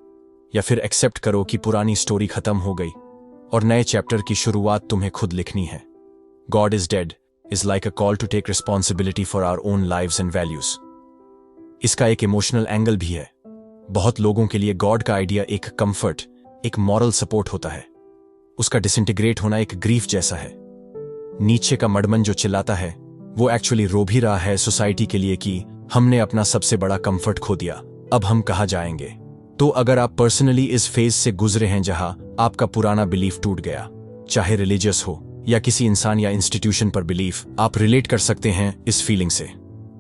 S1: या फिर एक्सेप्ट करो कि पुरानी स्टोरी खत्म हो गई और नए चैप्टर की शुरुआत तुम्हें खुद लिखनी है। God is dead is like a call to take responsibility for our own lives and values. इसका एक इमोशनल एंगल भी है। बहुत लोगों के लिए गॉड का आइडिया एक कंफर्ट, एक मॉरल सपोर्ट होता है। उसका डिसइंटीग्रेट होना एक ग्रीफ जैसा है। नीचे का मडमन जो चिल्लाता है, वो एक्चुअली रो भी रहा है सोसाइटी के लिए कि हमने अपना सबसे बड़ा कंफर्ट खो दिया, अब हम कहाँ जाएंगे। तो अगर आप पर्सनली इस फेज से गुजरे हैं जहां आपका पुराना बिलीफ टूट गया, चाहे रिलीजियस हो या किसी इंसान या इंस्टीट्यूशन पर बिलीफ, आप रिलेट कर सकते हैं इस फीलिंग से।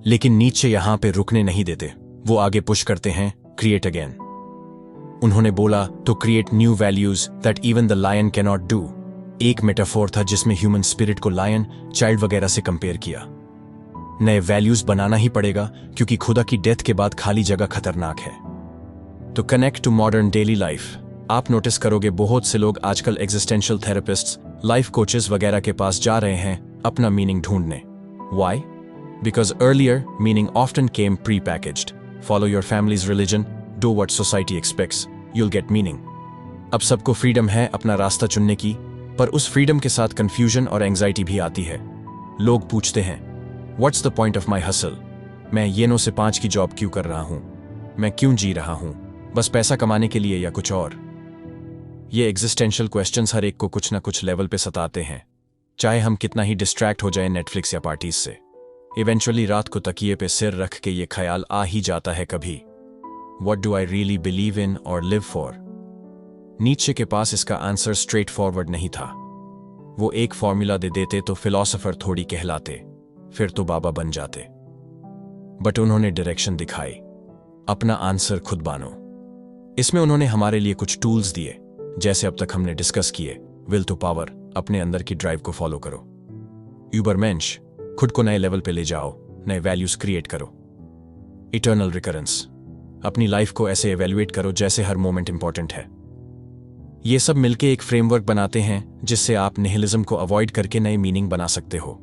S1: लेकिन नीचे यहां पे रुकने नहीं देते, वो आगे पुश करते हैं, क्रिएट अगेन। उन्होंने बोला to create new values that even the lion can not do. एक मेटाफोर था जिसमें ह्यूमन स्पिरिट को लायन, चाइल्ड वगैरह से कंपेयर किया। नए वैल्यूज बनाना ही पड़ेगा, क्योंकि खुदा की डेथ के बाद खाली जगह खतरनाक है। तो connect to modern daily life. आप नोटिस करोगे बहुत से लोग आजकल एग्जिस्टेंशियल थेरेपिस्ट्स, लाइफ कोचेस वगैरह के पास जा रहे हैं अपना मीनिंग ढूंढने। Why? Because earlier meaning often came pre-packaged. Follow your family's religion, do what society expects, you'll get meaning. अब सबको फ्रीडम है अपना रास्ता चुनने की, पर उस फ्रीडम के साथ कंफ्यूजन और एंजाइटी भी आती है। लोग पूछते हैं, What's the point of my hustle? मैं ये 9 से 5 की जॉब क्यों कर रहा हूं? मैं क्यों जी रहा हूं? बस पैसा कमाने के लिए या कुछ और? ये एग्जिस्टेंशियल क्वेश्चंस हर एक को कुछ ना कुछ लेवल पे सताते हैं, चाहे हम कितना ही डिस्ट्रैक्ट हो जाए नेटफ्लिक्स या पार्टीज से। इवेंचुअली रात को तकिए पे सिर रख के ये ख्याल आ ही जाता है कभी, What do I really believe in or live for? नीचे के पास इसका आंसर स्ट्रेट फॉरवर्ड नहीं था। वो एक फॉर्मूला दे देते तो फिलोसोफर थोड़ी कहलाते, फिर तो बाबा बन जाते। बट उन्होंने डायरेक्शन दिखाई, अपना आंसर खुद बानो। इसमें उन्होंने हमारे लिए कुछ टूल्स दिए, जैसे अब तक हमने डिस्कस किए, विल टू पावर, अपने अंदर की ड्राइव को फॉलो करो। यूबरमेंश, खुद को नए लेवल पे ले जाओ, नए वैल्यूज क्रिएट करो। इटर्नल रिकरेंस, अपनी लाइफ को ऐसे एवेल्युएट करो जैसे हर मोमेंट इंपॉर्टेंट है। ये सब मिलके एक फ्रेमवर्क बनाते हैं जिससे आप निहिलिज्म को अवॉइड करके नए मीनिंग बना सकते हो।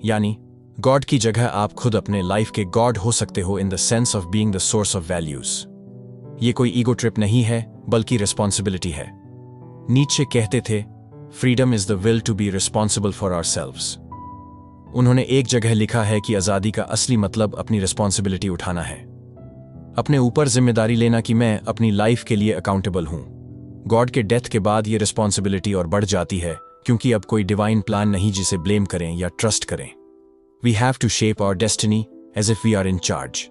S1: यानी गॉड की जगह आप खुद अपने लाइफ के गॉड हो सकते हो, in the sense of being the source of values. ये कोई ईगो ट्रिप नहीं है, बल्कि रिस्पॉन्सिबिलिटी है। नीचे कहते थे, freedom is the will to be responsible for ourselves. उन्होंने एक जगह लिखा है कि आजादी का असली मतलब अपनी रिस्पॉन्सिबिलिटी उठाना है, अपने ऊपर जिम्मेदारी लेना कि मैं अपनी लाइफ के लिए अकाउंटेबल हूं। गॉड के डेथ के बाद ये रिस्पॉन्सिबिलिटी और बढ़ जाती है, क्योंकि अब कोई डिवाइन प्लान नहीं जिसे ब्लेम करें या ट्रस्ट करें। We have to shape our destiny as if we are in charge.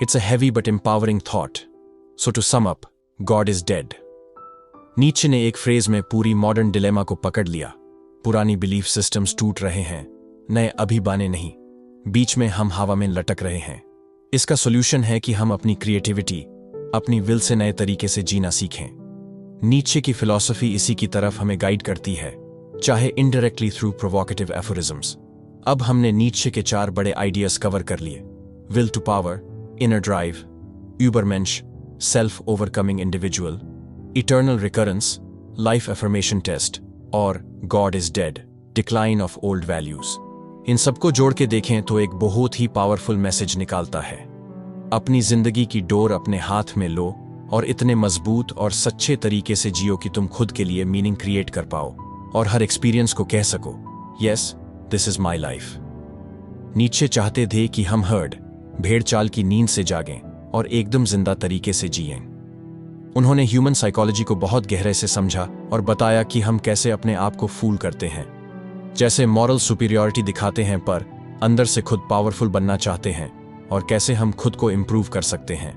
S1: It's a heavy but empowering thought. So to sum up, God is dead. Nietzsche ने एक फ्रेज में पूरी मॉडर्न डिलेमा को पकड़ लिया। पुरानी बिलीफ सिस्टम्स टूट रहे हैं, नए अभी बाने नहीं, बीच में हम हवा में लटक रहे हैं। इसका सॉल्यूशन है कि हम अपनी क्रिएटिविटी, अपनी विल से नए तरीके से जीना सीखें। नीत्शे की फिलॉसफी इसी की तरफ हमें गाइड करती है, चाहे इनडायरेक्टली थ्रू प्रोवोकेटिव एफोरिज्म्स। अब हमने नीत्शे के 4 बड़े आइडियाज कवर कर लिए: will to power, inner drive, Übermensch, self overcoming individual, eternal recurrence, life affirmation test और God is dead, decline of old values. इन सबको जोड़ के देखें तो एक बहुत ही पावरफुल मैसेज निकालता है। अपनी जिंदगी की डोर अपने हाथ में लो और इतने मजबूत और सच्चे तरीके से जियो कि तुम खुद के लिए मीनिंग क्रिएट कर पाओ और हर एक्सपीरियंस को कह सको, yes, this is my life. Nietzsche चाहते थे कि हम हर्ड, भेड़ चाल की नींद से जागें और एकदम जिंदा तरीके से जिएं। उन्होंने ह्यूमन साइकोलॉजी को बहुत गहरे से समझा और बताया कि हम कैसे अपने आप को फूल करते हैं, जैसे मॉरल सुपीरियॉरिटी दिखाते हैं पर अंदर से खुद पावरफुल बनना चाहते हैं, और कैसे हम खुद को इंप्रूव कर सकते हैं।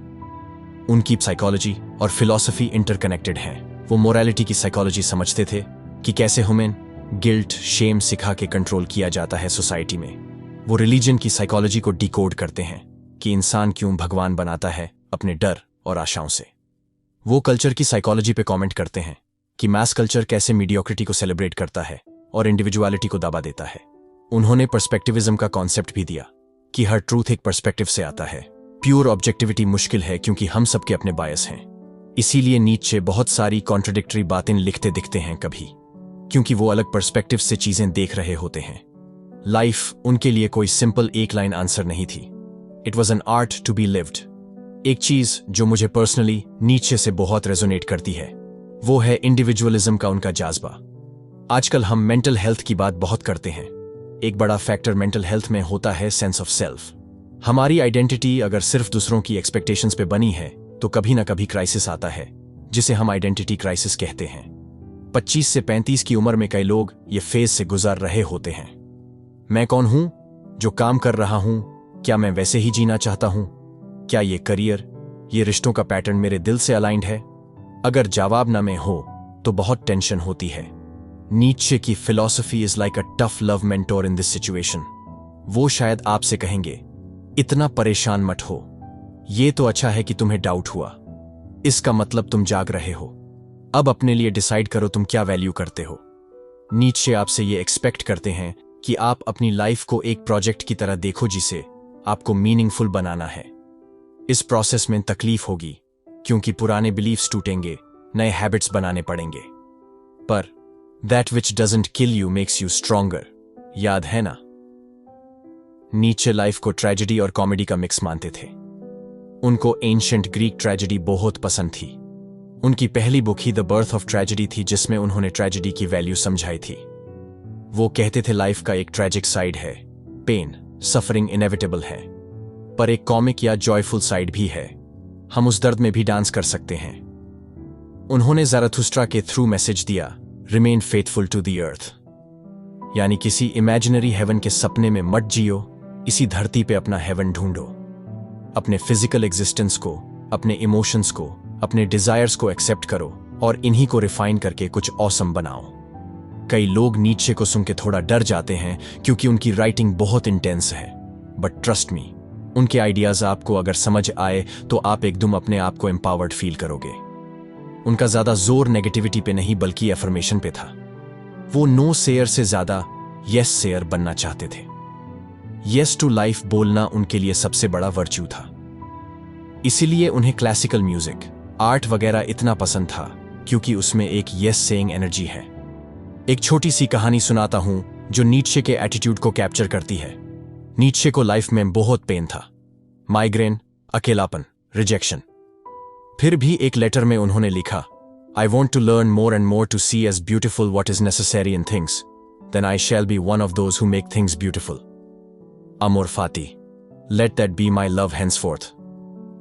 S1: उनकी साइकोलॉजी और फिलॉसफी इंटरकनेक्टेड हैं। वो मोरालिटी की साइकोलॉजी समझते थे कि कैसे ह्यूमन गिल्ट, शेम सिखा के कंट्रोल किया जाता है सोसाइटी में। वो रिलीजन की साइकोलॉजी को डिकोड करते हैं कि इंसान क्यों भगवान बनाता है, अपने डर और आशाओं से। वो कल्चर की साइकोलॉजी पे कमेंट करते हैं कि मैस कल्चर कैसे मीडियोक्रिटी को सेलिब्रेट करता है और इंडिविजुअलिटी को दबा देता है। उन्होंने पर्सपेक्टिविज्म का कॉन्सेप्ट भी दिया कि हर ट्रूथ एक पर्सपेक्टिव से आता है। प्योर ऑब्जेक्टिविटी मुश्किल है क्योंकि हम सबके अपने बायस हैं। इसीलिए नीत्शे बहुत सारी कॉन्ट्रडिक्टरी बातें लिखते दिखते हैं कभी, क्योंकि वो अलग पर्सपेक्टिव से चीजें देख रहे होते हैं। लाइफ उनके लिए कोई सिंपल एक लाइन आंसर नहीं थी। It was an art to be lived. एक चीज जो मुझे पर्सनली नीत्शे से बहुत रेजोनेट करती है वो है इंडिविजुअलिज्म का उनका जाज्बा। आजकल हम मेंटल हेल्थ की बात बहुत करते हैं। एक बड़ा फैक्टर मेंटल हेल्थ में होता है सेंस ऑफ सेल्फ। हमारी आइडेंटिटी अगर सिर्फ दूसरों की एक्सपेक्टेशंस पे बनी है तो कभी ना कभी क्राइसिस आता है, जिसे हम आइडेंटिटी क्राइसिस कहते हैं। 25 से 35 की उम्र में कई लोग ये फेज से गुजर रहे होते हैं। मैं कौन हूं जो काम कर रहा हूं? क्या मैं वैसे ही जीना चाहता हूं? क्या ये करियर, ये रिश्तों का पैटर्न मेरे दिल से अलाइंड है? अगर जवाब ना में हो तो बहुत टेंशन होती है। नीत्शे की philosophy is like a tough love mentor in this situation. वो शायद आपसे कहेंगे, इतना परेशान मत हो, ये तो अच्छा है कि तुम्हें डाउट हुआ, इसका मतलब तुम जाग रहे हो। अब अपने लिए डिसाइड करो तुम क्या वैल्यू करते हो। नीत्शे आपसे ये एक्सपेक्ट करते हैं कि आप अपनी लाइफ को एक प्रोजेक्ट की तरह देखो जिसे आपको मीनिंगफुल बनाना है। इस प्रोसेस में तकलीफ होगी क्योंकि पुराने बिलीफ्स टूटेंगे, नए हैबिट्स बनाने पड़ेंगे, पर that which doesn't kill you makes you stronger. याद है ना? नीत्शे लाइफ को ट्रेजेडी और कॉमेडी का मिक्स मानते थे। उनको एंशिएंट ग्रीक ट्रेजेडी बहुत पसंद थी। उनकी पहली book he the birth of tragedy थी, जिसमें उन्होंने ट्रेजेडी की वैल्यू समझाई थी। वो कहते थे लाइफ का एक ट्रेजिक साइड है, पेन, सफरिंग इनेविटेबल है, पर एक कॉमिक या जॉयफुल साइड भी है, हम उस दर्द में भी डांस कर सकते हैं। उन्होंने ज़राथुस्ट्रा के थ्रू मैसेज दिया, remain faithful to the earth, यानी किसी इमेजिनरी हेवन के सपने में मत जियो, इसी धरती पे अपना हेवन ढूंढो। अपने फिजिकल एग्जिस्टेंस को, अपने इमोशंस को, अपने डिजायर्स को एक्सेप्ट करो और इन्हीं को रिफाइन करके कुछ ऑसम बनाओ। कई लोग नीत्शे को सुन के थोड़ा डर जाते हैं क्योंकि उनकी राइटिंग बहुत इंटेंस है, बट ट्रस्ट मी, उनके आइडियाज आपको अगर समझ आए तो आप एकदम अपने आप को एम्पावर्ड फील करोगे। उनका ज्यादा जोर नेगेटिविटी पे नहीं बल्कि एफर्मेशन पे था। वो नो सेयर से ज्यादा यस सेयर बनना चाहते थे। यस टू लाइफ बोलना उनके लिए सबसे बड़ा वर्च्यू था। इसीलिए उन्हें क्लासिकल म्यूजिक, आर्ट वगैरह इतना पसंद था क्योंकि उसमें एक यस सेइंग एनर्जी है। एक छोटी सी कहानी सुनाता हूं जो नीत्शे के एटीट्यूड को कैप्चर करती है। नीत्शे को लाइफ में बहुत पेन था, माइग्रेन, अकेलापन, रिजेक्शन। फिर भी एक लेटर में उन्होंने लिखा, I want to learn more and more to see as beautiful what is necessary in things, then I shall be one of those who make things beautiful. Amor fati, let that be my love henceforth.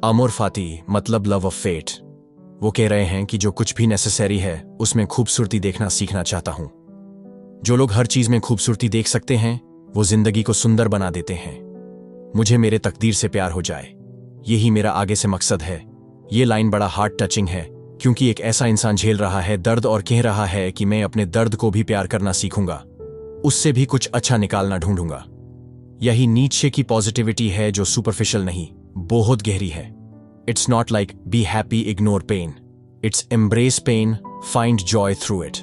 S1: Amor fati मतलब लव ऑफ फेट। वो कह रहे हैं कि जो कुछ भी नेसेसरी है उसमें खूबसूरती देखना सीखना चाहता हूं। जो लोग हर चीज में खूबसूरती देख सकते हैं वो जिंदगी को सुंदर बना देते हैं। मुझे मेरे तकदीर से प्यार हो जाए, यही मेरा आगे से मकसद है। ये लाइन बड़ा हार्ट टचिंग है क्योंकि एक ऐसा इंसान झेल रहा है दर्द और कह रहा है कि मैं अपने दर्द को भी प्यार करना सीखूंगा, उससे भी कुछ अच्छा निकालना ढूंढूंगा। यही नीत्शे की पॉजिटिविटी है जो सुपरफिशियल नहीं बहुत गहरी है। It's not like be happy ignore pain, it's embrace pain, find joy through it.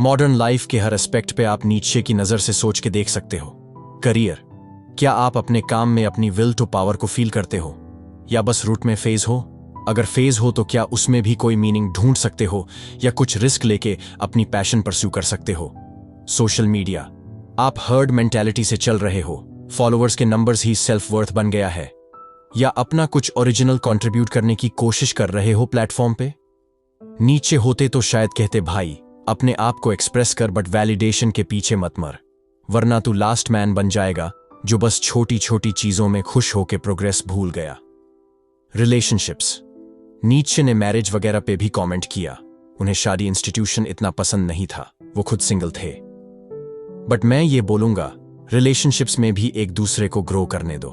S1: Modern life के हर एस्पेक्ट पे आप नीचे की नजर से सोच के देख सकते हो। करियर, क्या आप अपने काम में अपनी विल टू पावर को फील करते हो, या बस रूट में फेज हो? अगर फेज हो तो क्या उसमें भी कोई मीनिंग ढूंढ सकते हो, या कुछ रिस्क लेके अपनी पैशन परस्यू कर सकते हो? सोशल मीडिया, आप हर्ड मेंटालिटी से चल रहे हो, फॉलोअर्स के नंबर्स ही सेल्फ वर्थ बन गया है, या अपना कुछ ओरिजिनल कंट्रीब्यूट करने की कोशिश कर रहे हो प्लेटफॉर्म पे? नीचे होते तो शायद कहते भाई अपने आप को एक्सप्रेस कर, बट वैलिडेशन के पीछे मत मर, वरना तू लास्ट मैन बन जाएगा जो बस छोटी छोटी चीजों में खुश होके प्रोग्रेस भूल गया। रिलेशनशिप्स, नीचे ने मैरिज वगैरह पे भी कमेंट किया। उन्हें शादी इंस्टीट्यूशन इतना पसंद नहीं था, वो खुद सिंगल थे। बट मैं ये बोलूंगा, रिलेशनशिप्स में भी एक दूसरे को ग्रो करने दो।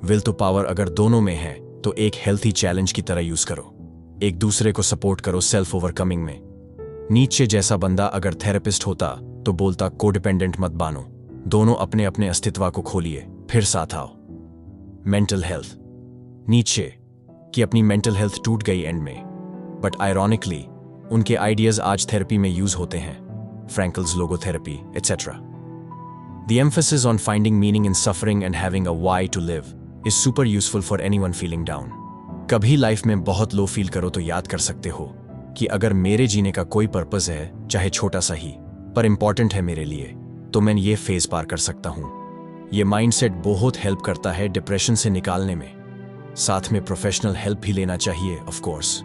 S1: विल टू पावर अगर दोनों में है तो एक हेल्थी चैलेंज की तरह यूज करो, एक दूसरे को सपोर्ट करो सेल्फ ओवरकमिंग में। नीचे जैसा बंदा अगर थेरेपिस्ट होता तो बोलता कोडिपेंडेंट मत बानो, दोनों अपने अपने अस्तित्व को खोलिए फिर साथ आओ। मेंटल हेल्थ, नीचे कि अपनी मेंटल हेल्थ टूट गई एंड में, बट आयरॉनिकली उनके आइडियाज आज थेरेपी में यूज होते हैं, Frankl's logotherapy etcetera. The emphasis on finding meaning in suffering and having a why to live is super useful for anyone feeling down. कभी लाइफ में बहुत लो फील करो तो याद कर सकते हो कि अगर मेरे जीने का कोई पर्पस है, चाहे छोटा सा ही, पर इंपॉर्टेंट है मेरे लिए, तो मैं ये फेज पार कर सकता हूं। ये माइंडसेट बहुत हेल्प करता है डिप्रेशन से निकालने में। साथ में प्रोफेशनल हेल्प भी लेना चाहिए ऑफ कोर्स।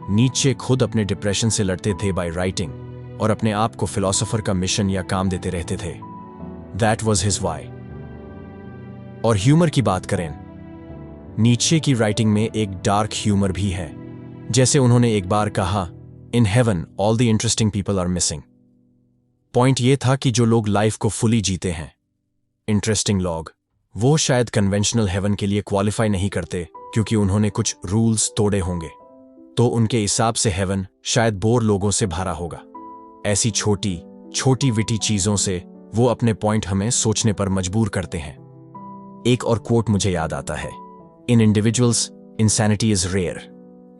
S1: नीचे खुद अपने डिप्रेशन से लड़ते थे बाय राइटिंग, और अपने आप को फिलोसोफर का मिशन या काम देते रहते थे। That was his why. और ह्यूमर की बात करें, नीचे की राइटिंग में एक डार्क ह्यूमर भी है। जैसे उन्होंने एक बार कहा, in heaven all the interesting people are missing. Point यह था कि जो लोग लाइफ को फुली जीते हैं, इंटरेस्टिंग लोग, वो शायद कन्वेंशनल हेवन के लिए क्वालिफाई नहीं करते क्योंकि उन्होंने कुछ रूल्स तोड़े होंगे। तो उनके हिसाब से हेवन शायद बोर लोगों से भरा होगा। ऐसी छोटी छोटी विटी चीजों से वो अपने पॉइंट हमें सोचने पर मजबूर करते हैं। एक और कोट मुझे याद आता है, in individuals insanity is rare,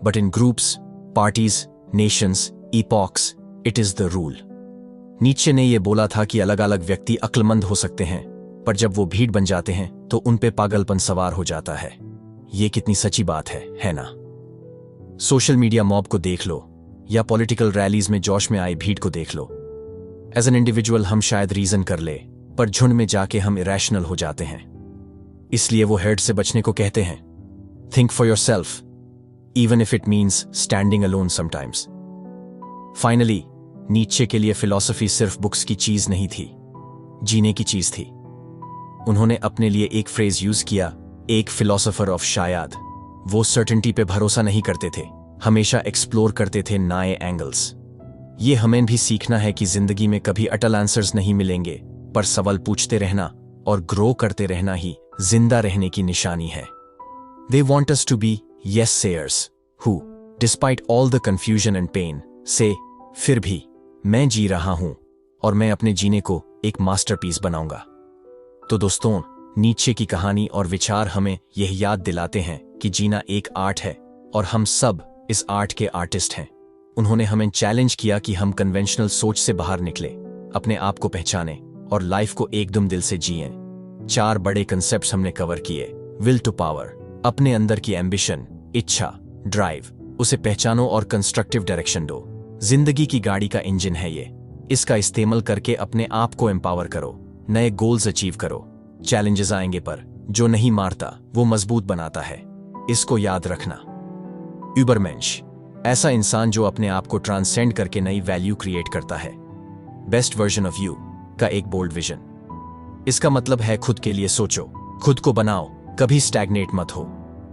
S1: but in groups, parties, nations, epochs, it is the rule. Nietzsche ने यह बोला था कि अलग अलग व्यक्ति अक्लमंद हो सकते हैं, पर जब वो भीड़ बन जाते हैं तो उन पे पागलपन सवार हो जाता है। ये कितनी सच्ची बात है ना? सोशल मीडिया मॉब को देख लो, या पॉलिटिकल रैलीज में जोश में आई भीड़ को देख लो। एज एन इंडिविजुअल हम शायद रीजन कर ले, पर झुंड में जाके हम इरेशनल हो जाते हैं। इसलिए वो हेड से बचने को कहते हैं, think for your self, even if it means standing alone sometimes. Finally, नीचे के लिए फिलॉसफी सिर्फ बुक्स की चीज नहीं थी, जीने की चीज थी। उन्होंने अपने लिए एक फ्रेज यूज किया, एक फिलॉसफर ऑफ शायद। वो सर्टेनिटी पे भरोसा नहीं करते थे, हमेशा एक्सप्लोर करते थे नए एंगल्स। ये हमें भी सीखना है कि जिंदगी में कभी अटल आंसर्स नहीं मिलेंगे, पर सवाल पूछते रहना और ग्रो करते रहना ही जिंदा रहने की निशानी है। They want us to be yes sayers who, despite all the confusion and pain, say, फिर भी मैं जी रहा हूं और मैं अपने जीने को एक मास्टरपीस बनाऊंगा। तो दोस्तों, नीचे की कहानी और विचार हमें यह याद दिलाते हैं कि जीना एक आर्ट है और हम सब इस आर्ट के आर्टिस्ट हैं। उन्होंने हमें चैलेंज किया कि हम कन्वेंशनल सोच से बाहर निकले, अपने आप को पहचाने और लाइफ को एकदम दिल से जिएं। 4 बड़े कंसेप्ट्स हमने कवर किए। विल टू पावर, अपने अंदर की एम्बिशन, इच्छा, ड्राइव, उसे पहचानो और कंस्ट्रक्टिव डायरेक्शन दो। जिंदगी की गाड़ी का इंजन है ये, इसका इस्तेमाल करके अपने आप को एम्पावर करो, नए गोल्स अचीव करो। चैलेंजेस आएंगे पर जो नहीं मारता वो मजबूत बनाता है, इसको याद रखना। यूबरमेंश, ऐसा इंसान जो अपने आप को ट्रांसेंड करके नई वैल्यू क्रिएट करता है। बेस्ट वर्जन ऑफ यू का एक बोल्ड विजन। इसका मतलब है खुद के लिए सोचो, खुद को बनाओ, कभी स्टैग्नेट मत हो।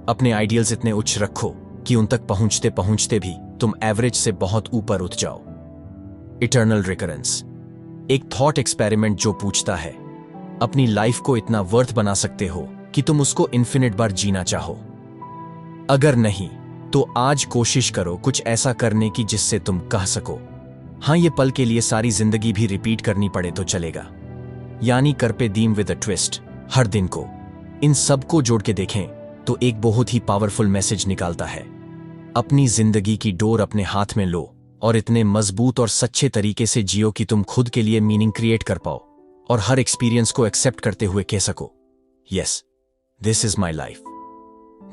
S1: अपने आइडियल्स इतने उच्च रखो कि उन तक पहुंचते पहुंचते भी तुम एवरेज से बहुत ऊपर उठ जाओ। इटर्नल रिकरेंस, एक थॉट एक्सपेरिमेंट जो पूछता है, अपनी लाइफ को इतना वर्थ बना सकते हो कि तुम उसको इन्फिनिट बार जीना चाहो? अगर नहीं, तो आज कोशिश करो कुछ ऐसा करने की जिससे तुम कह सको, हां ये पल के लिए सारी जिंदगी भी रिपीट करनी पड़े तो चलेगा। यानी करपे दीम विद अ ट्विस्ट। हर दिन को इन सब को जोड़ के देखें तो एक बहुत ही पावरफुल मैसेज निकालता है। अपनी जिंदगी की डोर अपने हाथ में लो और इतने मजबूत और सच्चे तरीके से जियो कि तुम खुद के लिए मीनिंग क्रिएट कर पाओ और हर एक्सपीरियंस को एक्सेप्ट करते हुए कह सको, yes, this is my life.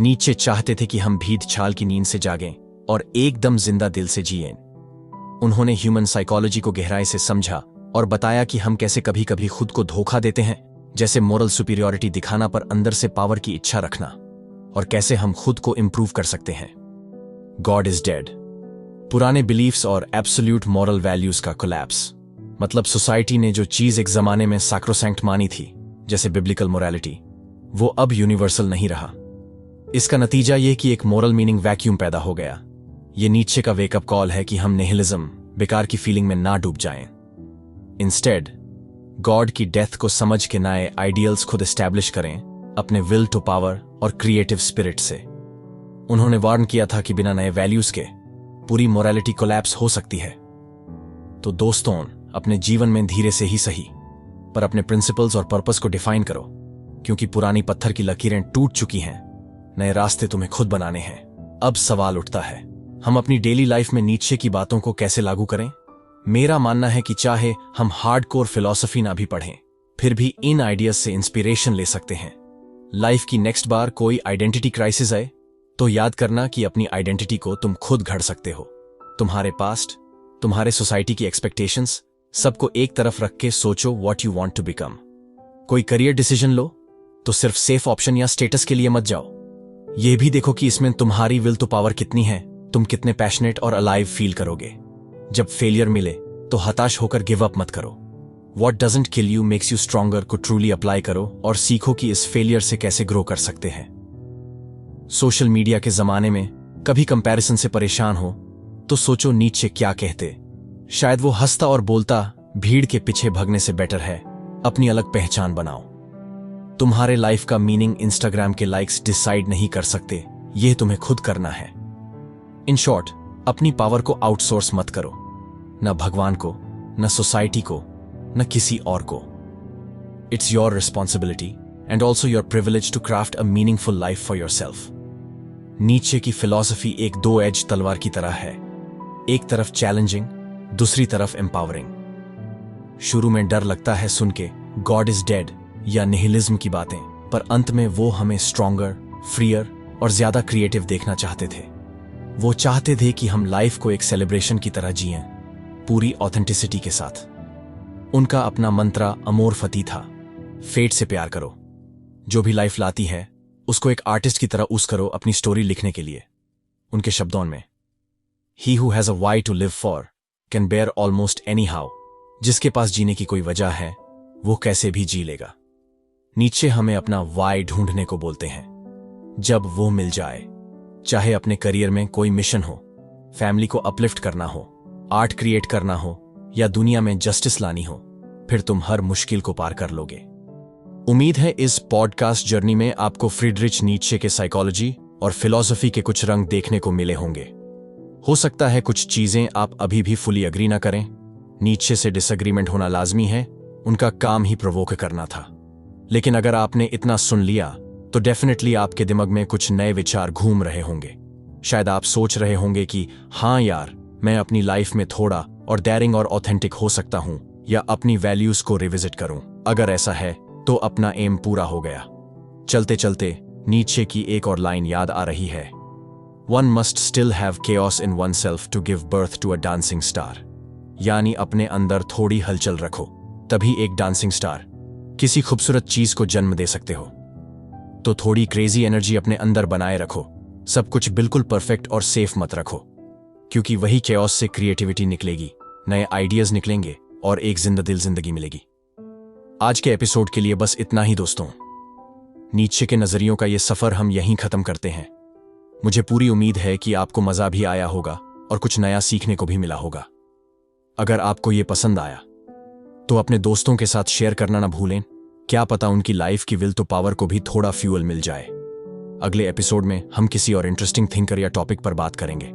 S1: नीचे चाहते थे कि हम भीड़ छाल की नींद से जागें और एकदम जिंदा दिल से जिएं। उन्होंने ह्यूमन साइकोलॉजी को गहराई से समझा और बताया कि हम कैसे कभी कभी खुद को धोखा देते हैं, जैसे मोरल सुपीरियरिटी दिखाना पर अंदर से पावर की इच्छा रखना, और कैसे हम खुद को इंप्रूव कर सकते हैं। गॉड इज डेड, पुराने बिलीफ्स और एब्सोल्यूट मॉरल वैल्यूज का कोलैप्स। मतलब सोसाइटी ने जो चीज एक जमाने में सैक्रोसैंक्ट मानी थी, जैसे बिब्लिकल मोरालिटी, वो अब यूनिवर्सल नहीं रहा। इसका नतीजा ये कि एक मोरल मीनिंग वैक्यूम पैदा हो गया। ये नीचे का वेकअप कॉल है कि हम निहिलिज्म, बेकार की फीलिंग में ना डूब जाएं। इंस्टेड गॉड की डेथ को समझ के नए आइडियल्स खुद एस्टैब्लिश करें, अपने विल टू पावर और क्रिएटिव स्पिरिट से। उन्होंने वार्न किया था कि बिना नए वैल्यूज के पूरी मोरालिटी कोलैप्स हो सकती है। तो दोस्तों, अपने जीवन में धीरे से ही सही, पर अपने प्रिंसिपल्स और पर्पस को डिफाइन करो, क्योंकि पुरानी पत्थर की लकीरें टूट चुकी हैं, नए रास्ते तुम्हें खुद बनाने हैं। अब सवाल उठता है, हम अपनी डेली लाइफ में नीचे की बातों को कैसे लागू करें? मेरा मानना है कि चाहे हम हार्डकोर फिलॉसफी ना भी पढ़ें, फिर भी इन आइडियाज से इंस्पिरेशन ले सकते हैं। लाइफ की नेक्स्ट बार कोई आइडेंटिटी क्राइसिस आए तो याद करना कि अपनी आइडेंटिटी को तुम खुद घड़ सकते हो। तुम्हारे पास्ट, तुम्हारे सोसाइटी की एक्सपेक्टेशंस, सबको एक तरफ रख के सोचो what you want to become. कोई करियर डिसीजन लो तो सिर्फ सेफ ऑप्शन या स्टेटस के लिए मत जाओ। यह भी देखो कि इसमें तुम्हारी विल टू पावर कितनी है, तुम कितने पैशनेट और अलाइव फील करोगे। जब फेलियर मिले तो हताश होकर गिव अप मत करो। What doesn't kill you makes you stronger को ट्रूली अप्लाई करो और सीखो कि इस फेलियर से कैसे ग्रो कर सकते हैं। सोशल मीडिया के जमाने में कभी कंपैरिजन से परेशान हो तो सोचो नीचे क्या कहते। शायद वो हंसता और बोलता, भीड़ के पीछे भगने से बेटर है अपनी अलग पहचान बनाओ। तुम्हारे लाइफ का मीनिंग इंस्टाग्राम के लाइक्स डिसाइड नहीं कर सकते, यह तुम्हें खुद करना है। इन शॉर्ट, अपनी पावर को आउटसोर्स मत करो, न भगवान को, न सोसाइटी को, न किसी और को। It's your responsibility and also your privilege to craft a meaningful life for your self. Nietzsche की फिलॉसफी एक दो एज तलवार की तरह है, एक तरफ चैलेंजिंग, दूसरी तरफ एम्पावरिंग। शुरू में डर लगता है सुन के गॉड इज डेड या निहिलिज्म की बातें, पर अंत में वो हमें स्ट्रॉन्गर, फ्रीयर और ज्यादा क्रिएटिव देखना चाहते थे। वो चाहते थे कि हम लाइफ को एक सेलिब्रेशन की तरह जिएं, पूरी ऑथेंटिसिटी के साथ। उनका अपना मंत्रा अमोर फती था, फेट से प्यार करो। जो भी लाइफ लाती है उसको एक आर्टिस्ट की तरह यूज करो अपनी स्टोरी लिखने के लिए। उनके शब्दों में, he who has a why to live for can bear almost any how. जिसके पास जीने की कोई वजह है वो कैसे भी जी लेगा। नीचे हमें अपना वाई ढूंढने को बोलते हैं। जब वो मिल जाए, चाहे अपने करियर में कोई मिशन हो, फैमिली को अपलिफ्ट करना हो, आर्ट क्रिएट करना हो या दुनिया में जस्टिस लानी हो, फिर तुम हर मुश्किल को पार कर लोगे। उम्मीद है इस पॉडकास्ट जर्नी में आपको फ्रीडरिच नीत्शे के साइकोलॉजी और फिलॉसफी के कुछ रंग देखने को मिले होंगे। हो सकता है कुछ चीजें आप अभी भी फुली अग्री ना करें। नीत्शे से डिसएग्रीमेंट होना लाजमी है, उनका काम ही प्रोवोक करना था। लेकिन अगर आपने इतना सुन लिया तो डेफिनेटली आपके दिमाग में कुछ नए विचार घूम रहे होंगे। शायद आप सोच रहे होंगे कि हाँ यार, मैं अपनी लाइफ में थोड़ा और डेयरिंग और ऑथेंटिक हो सकता हूं या अपनी वैल्यूज को रिविजिट करूं। अगर ऐसा है तो अपना एम पूरा हो गया। चलते चलते नीत्शे की एक और लाइन याद आ रही है, one must still have chaos in oneself to give birth to a dancing star। यानी अपने अंदर थोड़ी हलचल रखो, तभी एक डांसिंग स्टार, किसी खूबसूरत चीज को जन्म दे सकते हो। तो थोड़ी क्रेजी एनर्जी अपने अंदर बनाए रखो। सब कुछ बिल्कुल परफेक्ट और सेफ मत रखो, क्योंकि वही chaos से क्रिएटिविटी निकलेगी, नए आइडियाज निकलेंगे और एक जिंदा दिल जिंदगी मिलेगी। आज के एपिसोड के लिए बस इतना ही दोस्तों। नीत्शे के नजरियों का ये सफर हम यहीं खत्म करते हैं। मुझे पूरी उम्मीद है कि आपको मजा भी आया होगा और कुछ नया सीखने को भी मिला होगा। अगर आपको ये पसंद आया तो अपने दोस्तों के साथ शेयर करना ना भूलें। क्या पता उनकी लाइफ की विल टू पावर को भी थोड़ा फ्यूल मिल जाए। अगले एपिसोड में हम किसी और इंटरेस्टिंग थिंकर या टॉपिक पर बात करेंगे।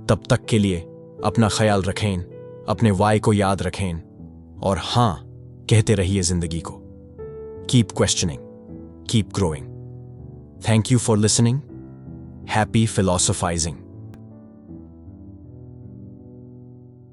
S1: तब तक के लिए अपना ख्याल रखें, अपने वाई को याद रखें और हाँ कहते रहिए जिंदगी को। Keep questioning, keep growing. Thank you for listening. Happy philosophizing.